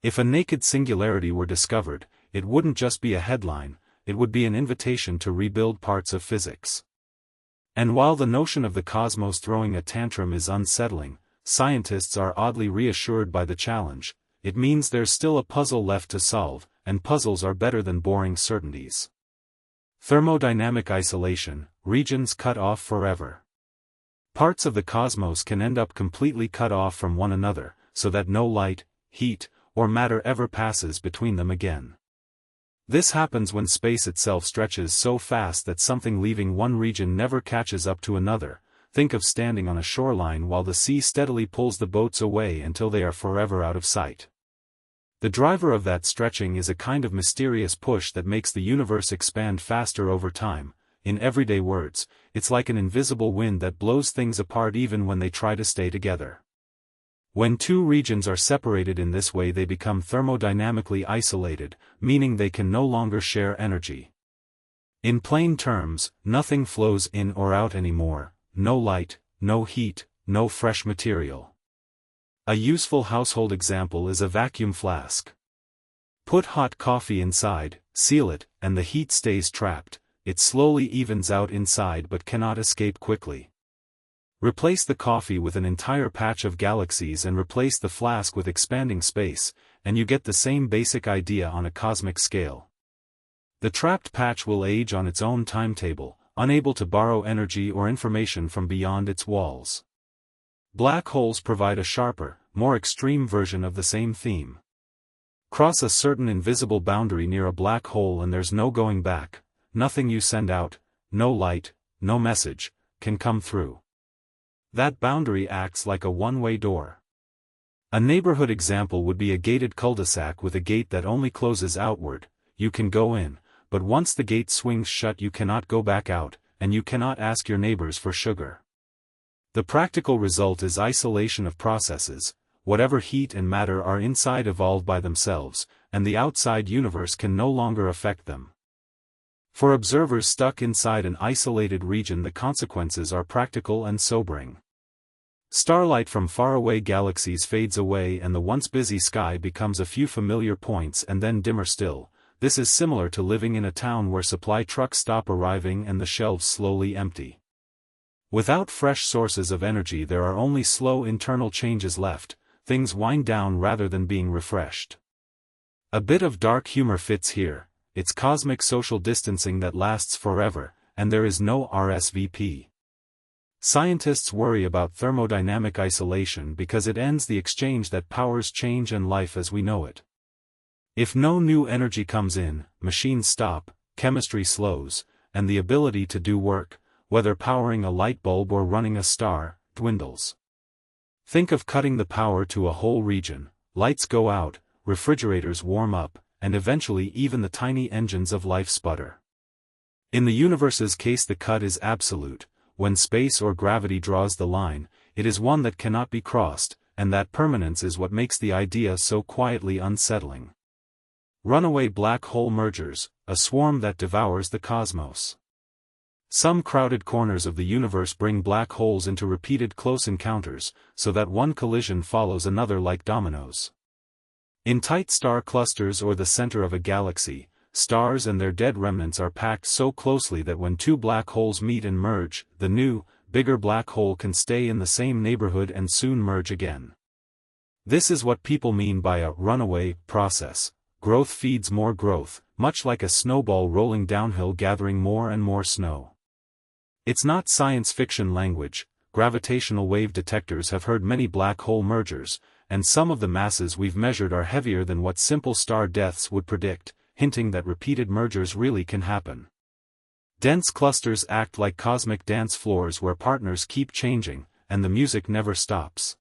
If a naked singularity were discovered, it wouldn't just be a headline, it would be an invitation to rebuild parts of physics. And while the notion of the cosmos throwing a tantrum is unsettling, scientists are oddly reassured by the challenge. It means there's still a puzzle left to solve, and puzzles are better than boring certainties. Thermodynamic isolation, regions cut off forever. Parts of the cosmos can end up completely cut off from one another, so that no light, heat, or matter ever passes between them again. This happens when space itself stretches so fast that something leaving one region never catches up to another, think of standing on a shoreline while the sea steadily pulls the boats away until they are forever out of sight. The driver of that stretching is a kind of mysterious push that makes the universe expand faster over time. In everyday words, it's like an invisible wind that blows things apart even when they try to stay together. When two regions are separated in this way, they become thermodynamically isolated, meaning they can no longer share energy. In plain terms, nothing flows in or out anymore, no light, no heat, no fresh material. A useful household example is a vacuum flask. Put hot coffee inside, seal it, and the heat stays trapped. It slowly evens out inside but cannot escape quickly. Replace the coffee with an entire patch of galaxies and replace the flask with expanding space, and you get the same basic idea on a cosmic scale. The trapped patch will age on its own timetable, unable to borrow energy or information from beyond its walls. Black holes provide a sharper, more extreme version of the same theme. Cross a certain invisible boundary near a black hole and there's no going back. Nothing you send out, no light, no message, can come through. That boundary acts like a one-way door. A neighborhood example would be a gated cul-de-sac with a gate that only closes outward. You can go in, but once the gate swings shut you cannot go back out, and you cannot ask your neighbors for sugar. The practical result is isolation of processes. Whatever heat and matter are inside evolve by themselves, and the outside universe can no longer affect them. For observers stuck inside an isolated region, the consequences are practical and sobering. Starlight from faraway galaxies fades away and the once busy sky becomes a few familiar points and then dimmer still. This is similar to living in a town where supply trucks stop arriving and the shelves slowly empty. Without fresh sources of energy there are only slow internal changes left. Things wind down rather than being refreshed. A bit of dark humor fits here. It's cosmic social distancing that lasts forever, and there is no RSVP. Scientists worry about thermodynamic isolation because it ends the exchange that powers change and life as we know it. If no new energy comes in, machines stop, chemistry slows, and the ability to do work, whether powering a light bulb or running a star, dwindles. Think of cutting the power to a whole region. Lights go out, refrigerators warm up, and eventually even the tiny engines of life sputter. In the universe's case the cut is absolute. When space or gravity draws the line, it is one that cannot be crossed, and that permanence is what makes the idea so quietly unsettling. Runaway black hole mergers, a swarm that devours the cosmos. Some crowded corners of the universe bring black holes into repeated close encounters, so that one collision follows another like dominoes. In tight star clusters or the center of a galaxy, stars and their dead remnants are packed so closely that when two black holes meet and merge, the new, bigger black hole can stay in the same neighborhood and soon merge again. This is what people mean by a runaway process. Growth feeds more growth, much like a snowball rolling downhill gathering more and more snow. It's not science fiction language. Gravitational wave detectors have heard many black hole mergers, and some of the masses we've measured are heavier than what simple star deaths would predict, hinting that repeated mergers really can happen. Dense clusters act like cosmic dance floors where partners keep changing, and the music never stops.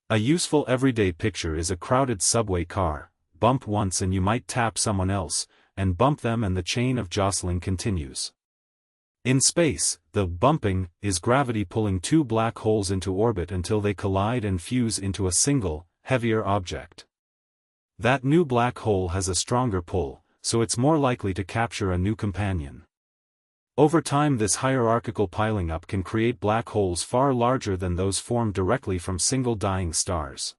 A useful everyday picture is a crowded subway car. Bump once and you might tap someone else, and bump them and the chain of jostling continues. In space, the bumping is gravity pulling two black holes into orbit until they collide and fuse into a single, heavier object. That new black hole has a stronger pull, so it's more likely to capture a new companion. Over time this hierarchical piling up can create black holes far larger than those formed directly from single dying stars.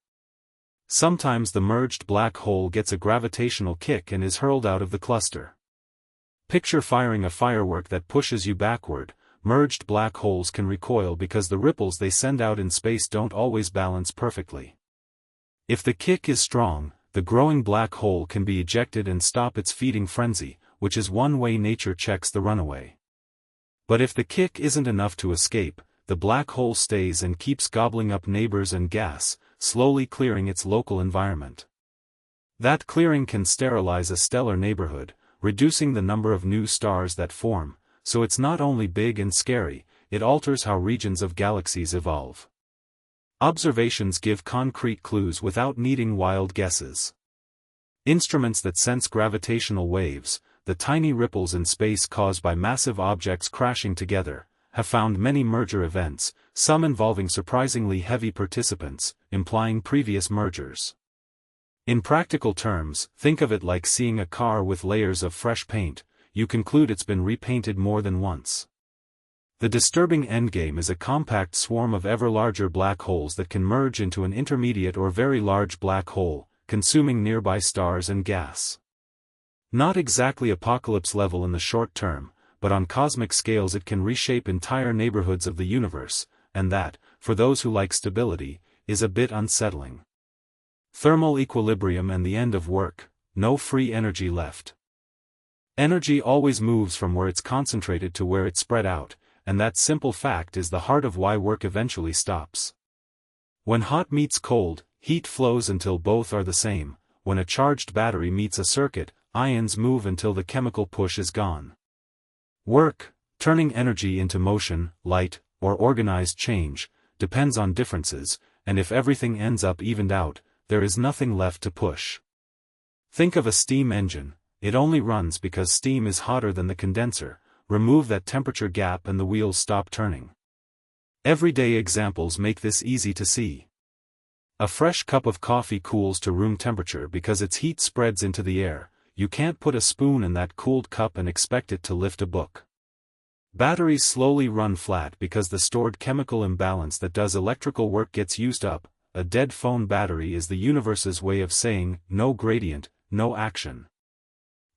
Sometimes the merged black hole gets a gravitational kick and is hurled out of the cluster. Picture firing a firework that pushes you backward. Merged black holes can recoil because the ripples they send out in space don't always balance perfectly. If the kick is strong, the growing black hole can be ejected and stop its feeding frenzy, which is one way nature checks the runaway. But if the kick isn't enough to escape, the black hole stays and keeps gobbling up neighbors and gas, slowly clearing its local environment. That clearing can sterilize a stellar neighborhood, reducing the number of new stars that form, so it's not only big and scary, it alters how regions of galaxies evolve. Observations give concrete clues without needing wild guesses. Instruments that sense gravitational waves, the tiny ripples in space caused by massive objects crashing together, have found many merger events, some involving surprisingly heavy participants, implying previous mergers. In practical terms, think of it like seeing a car with layers of fresh paint. You conclude it's been repainted more than once. The disturbing endgame is a compact swarm of ever larger black holes that can merge into an intermediate or very large black hole, consuming nearby stars and gas. Not exactly apocalypse level in the short term, but on cosmic scales it can reshape entire neighborhoods of the universe, and that, for those who like stability, is a bit unsettling. Thermal equilibrium and the end of work, no free energy left. Energy always moves from where it's concentrated to where it's spread out, and that simple fact is the heart of why work eventually stops. When hot meets cold, heat flows until both are the same. When a charged battery meets a circuit, ions move until the chemical push is gone. Work, turning energy into motion, light, or organized change, depends on differences, and if everything ends up evened out, there is nothing left to push. Think of a steam engine. It only runs because steam is hotter than the condenser. Remove that temperature gap and the wheels stop turning. Everyday examples make this easy to see. A fresh cup of coffee cools to room temperature because its heat spreads into the air. You can't put a spoon in that cooled cup and expect it to lift a book. Batteries slowly run flat because the stored chemical imbalance that does electrical work gets used up. A dead phone battery is the universe's way of saying, no gradient, no action.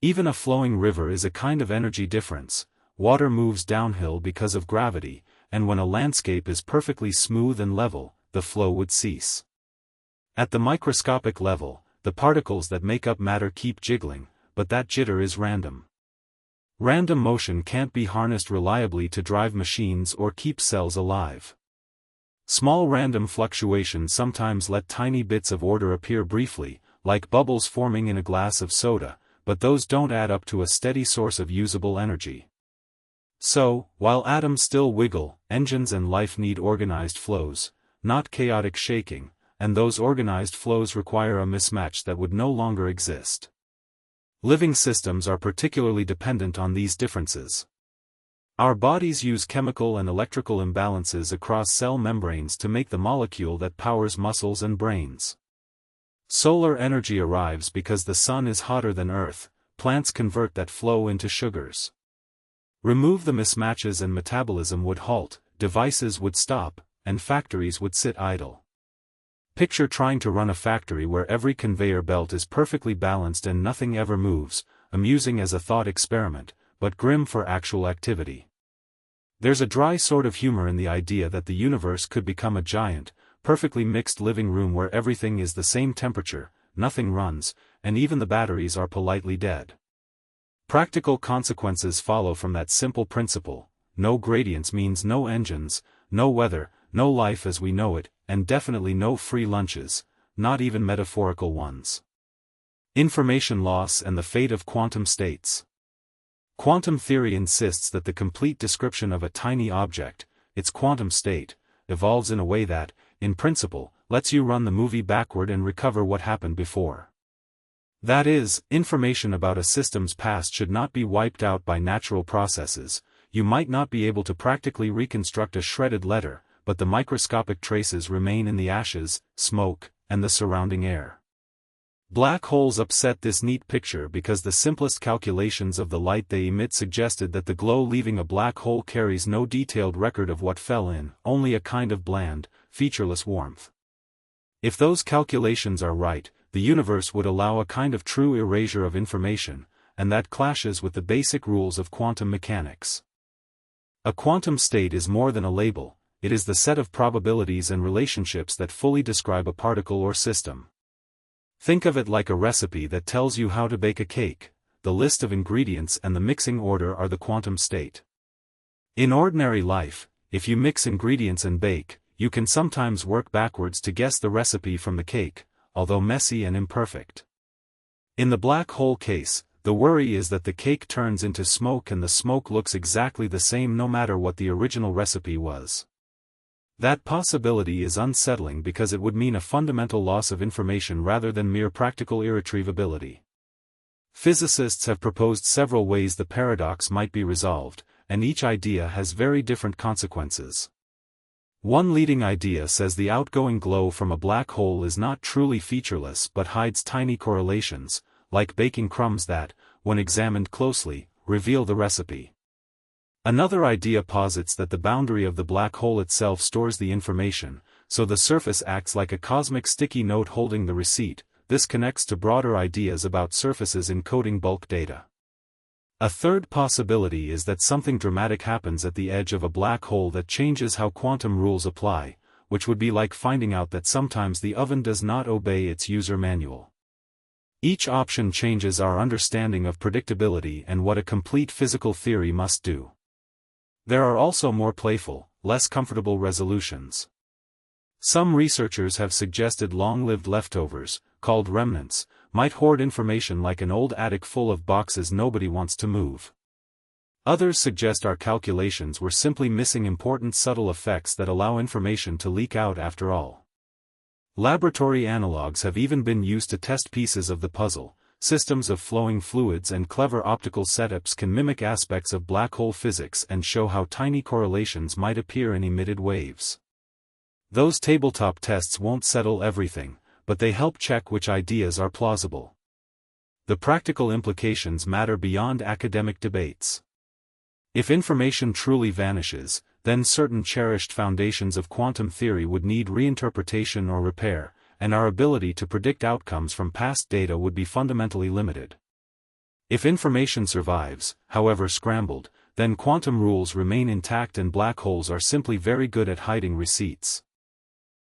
Even a flowing river is a kind of energy difference. Water moves downhill because of gravity, and when a landscape is perfectly smooth and level, the flow would cease. At the microscopic level, the particles that make up matter keep jiggling, but that jitter is random. Random motion can't be harnessed reliably to drive machines or keep cells alive. Small random fluctuations sometimes let tiny bits of order appear briefly, like bubbles forming in a glass of soda, but those don't add up to a steady source of usable energy. So, while atoms still wiggle, engines and life need organized flows, not chaotic shaking, and those organized flows require a mismatch that would no longer exist. Living systems are particularly dependent on these differences. Our bodies use chemical and electrical imbalances across cell membranes to make the molecule that powers muscles and brains. Solar energy arrives because the sun is hotter than Earth. Plants convert that flow into sugars. Remove the mismatches and metabolism would halt, devices would stop, and factories would sit idle. Picture trying to run a factory where every conveyor belt is perfectly balanced and nothing ever moves, amusing as a thought experiment, but grim for actual activity. There's a dry sort of humor in the idea that the universe could become a giant, perfectly mixed living room where everything is the same temperature, nothing runs, and even the batteries are politely dead. Practical consequences follow from that simple principle. No gradients means no engines, no weather, no life as we know it, and definitely no free lunches, not even metaphorical ones. Information loss and the fate of quantum states. Quantum theory insists that the complete description of a tiny object, its quantum state, evolves in a way that, in principle, lets you run the movie backward and recover what happened before. That is, information about a system's past should not be wiped out by natural processes. You might not be able to practically reconstruct a shredded letter, but the microscopic traces remain in the ashes, smoke, and the surrounding air. Black holes upset this neat picture because the simplest calculations of the light they emit suggested that the glow leaving a black hole carries no detailed record of what fell in, only a kind of bland, featureless warmth. If those calculations are right, the universe would allow a kind of true erasure of information, and that clashes with the basic rules of quantum mechanics. A quantum state is more than a label, it is the set of probabilities and relationships that fully describe a particle or system. Think of it like a recipe that tells you how to bake a cake. The list of ingredients and the mixing order are the quantum state. In ordinary life, if you mix ingredients and bake, you can sometimes work backwards to guess the recipe from the cake, although messy and imperfect. In the black hole case, The worry is that the cake turns into smoke and the smoke looks exactly the same no matter what the original recipe was. That possibility is unsettling because it would mean a fundamental loss of information rather than mere practical irretrievability. Physicists have proposed several ways the paradox might be resolved, and each idea has very different consequences. One leading idea says the outgoing glow from a black hole is not truly featureless but hides tiny correlations, like baking crumbs that, when examined closely, reveal the recipe. Another idea posits that the boundary of the black hole itself stores the information, so the surface acts like a cosmic sticky note holding the receipt. This connects to broader ideas about surfaces encoding bulk data. A third possibility is that something dramatic happens at the edge of a black hole that changes how quantum rules apply, which would be like finding out that sometimes the oven does not obey its user manual. Each option changes our understanding of predictability and what a complete physical theory must do. There are also more playful, less comfortable resolutions. Some researchers have suggested long-lived leftovers, called remnants, might hoard information like an old attic full of boxes nobody wants to move. Others suggest our calculations were simply missing important subtle effects that allow information to leak out after all. Laboratory analogs have even been used to test pieces of the puzzle. Systems of flowing fluids and clever optical setups can mimic aspects of black hole physics and show how tiny correlations might appear in emitted waves. Those tabletop tests won't settle everything, but they help check which ideas are plausible. The practical implications matter beyond academic debates. If information truly vanishes, then certain cherished foundations of quantum theory would need reinterpretation or repair, and our ability to predict outcomes from past data would be fundamentally limited. If information survives, however scrambled, then quantum rules remain intact and black holes are simply very good at hiding receipts.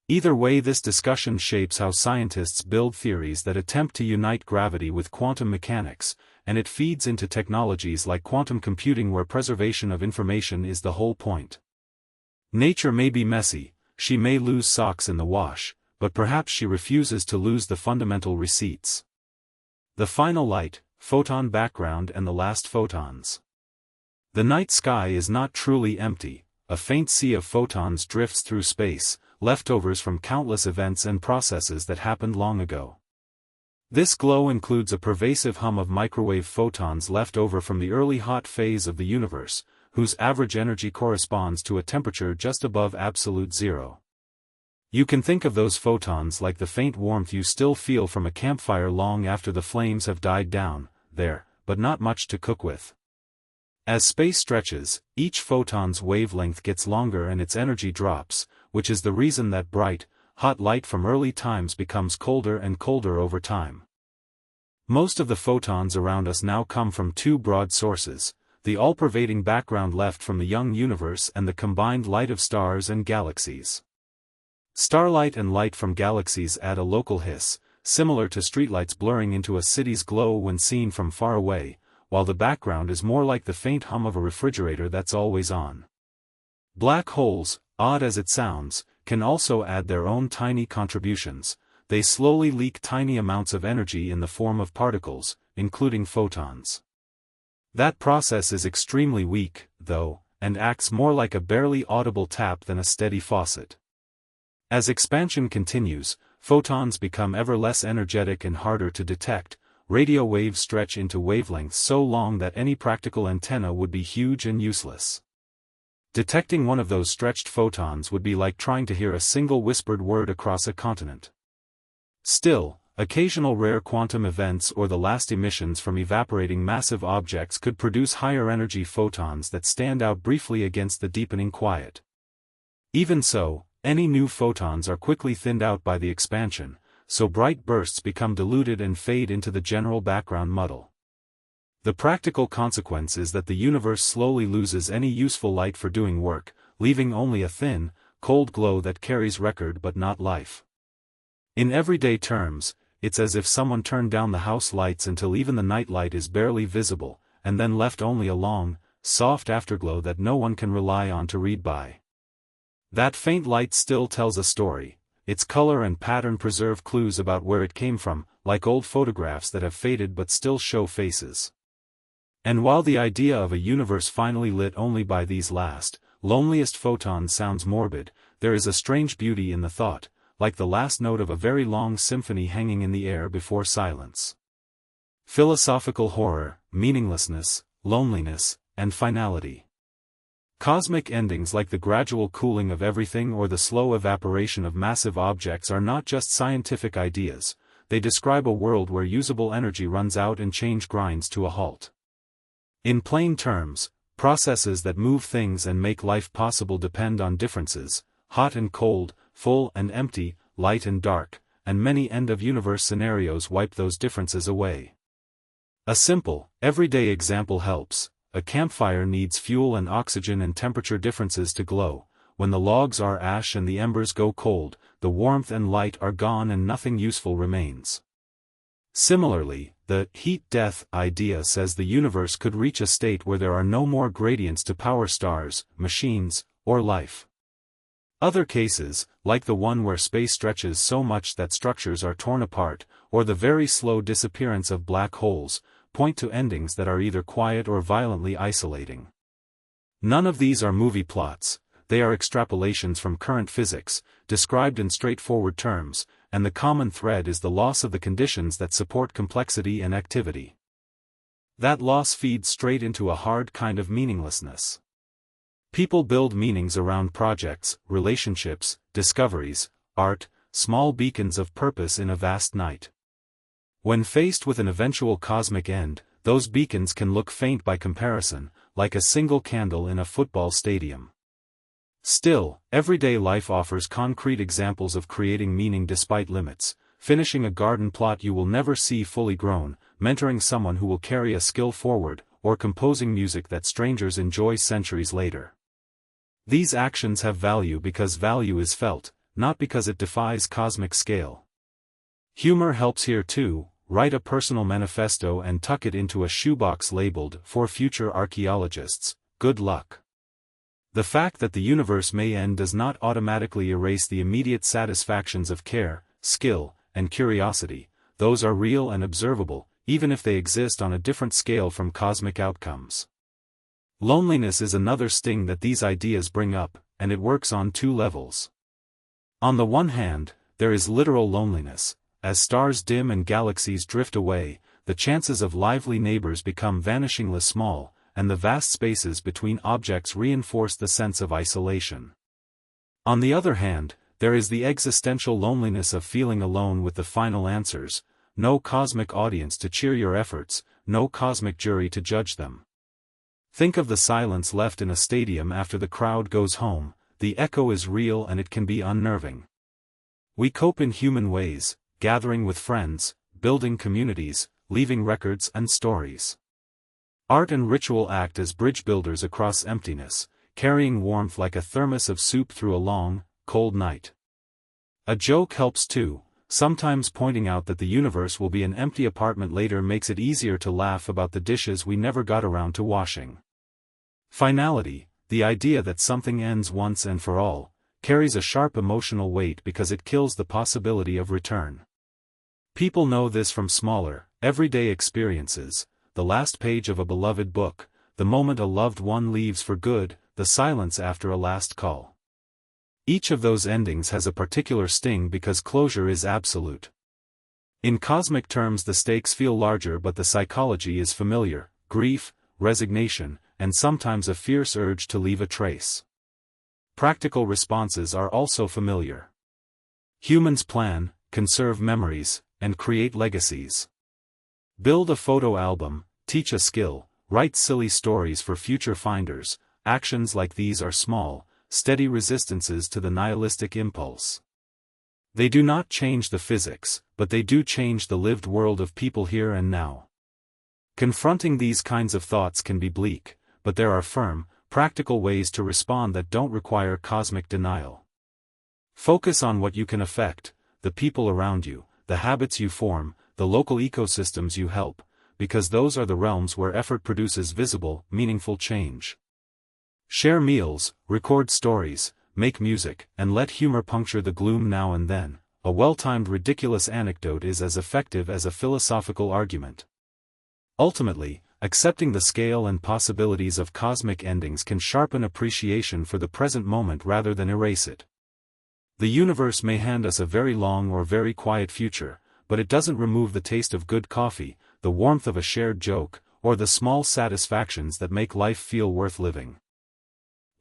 Either way, this discussion shapes how scientists build theories that attempt to unite gravity with quantum mechanics, and it feeds into technologies like quantum computing where preservation of information is the whole point. Nature may be messy, she may lose socks in the wash, but perhaps she refuses to lose the fundamental receipts. The final light, photon background and the last photons. The night sky is not truly empty, a faint sea of photons drifts through space, leftovers from countless events and processes that happened long ago. This glow includes a pervasive hum of microwave photons left over from the early hot phase of the universe, whose average energy corresponds to a temperature just above absolute zero. You can think of those photons like the faint warmth you still feel from a campfire long after the flames have died down, there, but not much to cook with. As space stretches, each photon's wavelength gets longer and its energy drops, which is the reason that bright, hot light from early times becomes colder and colder over time. Most of the photons around us now come from two broad sources, the all-pervading background left from the young universe and the combined light of stars and galaxies. Starlight and light from galaxies add a local hiss, similar to streetlights blurring into a city's glow when seen from far away, while the background is more like the faint hum of a refrigerator that's always on. Black holes, odd as it sounds, can also add their own tiny contributions. They slowly leak tiny amounts of energy in the form of particles, including photons. That process is extremely weak, though, and acts more like a barely audible tap than a steady faucet. As expansion continues, photons become ever less energetic and harder to detect. Radio waves stretch into wavelengths so long that any practical antenna would be huge and useless. Detecting one of those stretched photons would be like trying to hear a single whispered word across a continent. Still, occasional rare quantum events or the last emissions from evaporating massive objects could produce higher energy photons that stand out briefly against the deepening quiet. Even so, any new photons are quickly thinned out by the expansion, so bright bursts become diluted and fade into the general background muddle. The practical consequence is that the universe slowly loses any useful light for doing work, leaving only a thin, cold glow that carries record but not life. In everyday terms, it's as if someone turned down the house lights until even the night light is barely visible, and then left only a long, soft afterglow that no one can rely on to read by. That faint light still tells a story. its color and pattern preserve clues about where it came from, like old photographs that have faded but still show faces. And while the idea of a universe finally lit only by these last, loneliest photons sounds morbid, there is a strange beauty in the thought, like the last note of a very long symphony hanging in the air before silence. Philosophical horror, meaninglessness, loneliness, and finality. Cosmic endings like the gradual cooling of everything or the slow evaporation of massive objects are not just scientific ideas, they describe a world where usable energy runs out and change grinds to a halt. In plain terms, processes that move things and make life possible depend on differences, hot and cold, full and empty, light and dark, and many end-of-universe scenarios wipe those differences away. A simple, everyday example helps. A campfire needs fuel and oxygen and temperature differences to glow. When the logs are ash and the embers go cold, the warmth and light are gone and nothing useful remains. Similarly, the heat-death idea says the universe could reach a state where there are no more gradients to power stars, machines, or life. Other cases, like the one where space stretches so much that structures are torn apart, or the very slow disappearance of black holes, point to endings that are either quiet or violently isolating. None of these are movie plots, they are extrapolations from current physics, described in straightforward terms, and the common thread is the loss of the conditions that support complexity and activity. That loss feeds straight into a hard kind of meaninglessness. People build meanings around projects, relationships, discoveries, art, small beacons of purpose in a vast night. When faced with an eventual cosmic end, those beacons can look faint by comparison, like a single candle in a football stadium. Still, everyday life offers concrete examples of creating meaning despite limits, finishing a garden plot you will never see fully grown, mentoring someone who will carry a skill forward, or composing music that strangers enjoy centuries later. These actions have value because value is felt, not because it defies cosmic scale. Humor helps here too. Write a personal manifesto and tuck it into a shoebox labeled, "For Future Archaeologists, Good Luck." The fact that the universe may end does not automatically erase the immediate satisfactions of care, skill, and curiosity. Those are real and observable, even if they exist on a different scale from cosmic outcomes. Loneliness is another sting that these ideas bring up, and it works on two levels. On the one hand, there is literal loneliness. As stars dim and galaxies drift away, the chances of lively neighbors become vanishingly small, and the vast spaces between objects reinforce the sense of isolation. On the other hand, there is the existential loneliness of feeling alone with the final answers, no cosmic audience to cheer your efforts, no cosmic jury to judge them. Think of the silence left in a stadium after the crowd goes home. The echo is real and it can be unnerving. We cope in human ways, gathering with friends, building communities, leaving records and stories. Art and ritual act as bridge builders across emptiness, carrying warmth like a thermos of soup through a long, cold night. A joke helps too. Sometimes pointing out that the universe will be an empty apartment later makes it easier to laugh about the dishes we never got around to washing. Finality, the idea that something ends once and for all, carries a sharp emotional weight because it kills the possibility of return. People know this from smaller, everyday experiences, the last page of a beloved book, the moment a loved one leaves for good, the silence after a last call. Each of those endings has a particular sting because closure is absolute. In cosmic terms the stakes feel larger but the psychology is familiar: grief, resignation, and sometimes a fierce urge to leave a trace. Practical responses are also familiar. Humans plan, conserve memories, and create legacies. Build a photo album, teach a skill, write silly stories for future finders. Actions like these are small, steady resistances to the nihilistic impulse. They do not change the physics, but they do change the lived world of people here and now. Confronting these kinds of thoughts can be bleak, but there are firm, practical ways to respond that don't require cosmic denial. Focus on what you can affect, the people around you, the habits you form, the local ecosystems you help, because those are the realms where effort produces visible, meaningful change. Share meals, record stories, make music, and let humor puncture the gloom now and then. A well-timed ridiculous anecdote is as effective as a philosophical argument. Ultimately, accepting the scale and possibilities of cosmic endings can sharpen appreciation for the present moment rather than erase it. The universe may hand us a very long or very quiet future, but it doesn't remove the taste of good coffee, the warmth of a shared joke, or the small satisfactions that make life feel worth living.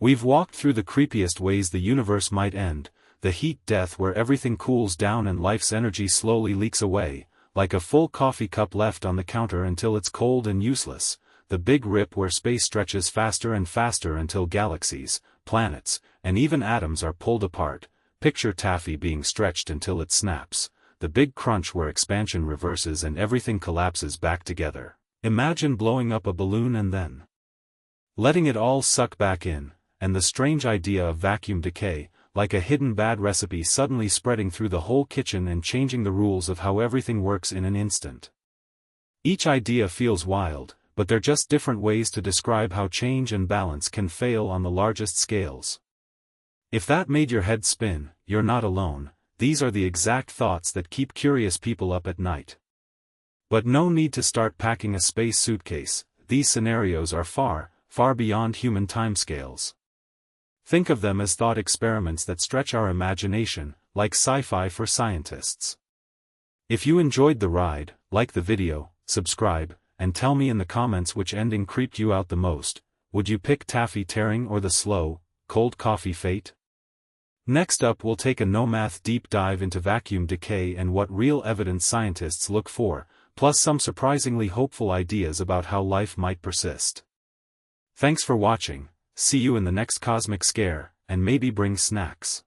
We've walked through the creepiest ways the universe might end, the heat death where everything cools down and life's energy slowly leaks away, like a full coffee cup left on the counter until it's cold and useless, the big rip where space stretches faster and faster until galaxies, planets, and even atoms are pulled apart. Picture taffy being stretched until it snaps, the big crunch where expansion reverses and everything collapses back together. Imagine blowing up a balloon and then letting it all suck back in, and the strange idea of vacuum decay, like a hidden bad recipe suddenly spreading through the whole kitchen and changing the rules of how everything works in an instant. Each idea feels wild, but they're just different ways to describe how change and balance can fail on the largest scales. If that made your head spin, you're not alone. These are the exact thoughts that keep curious people up at night. But no need to start packing a space suitcase. These scenarios are far, far beyond human timescales. Think of them as thought experiments that stretch our imagination, like sci-fi for scientists. If you enjoyed the ride, like the video, subscribe, and tell me in the comments which ending creeped you out the most. Would you pick taffy tearing or the slow, cold coffee fate? Next up we'll take a no-math deep dive into vacuum decay and what real evidence scientists look for, plus some surprisingly hopeful ideas about how life might persist. Thanks for watching, see you in the next cosmic scare, and maybe bring snacks.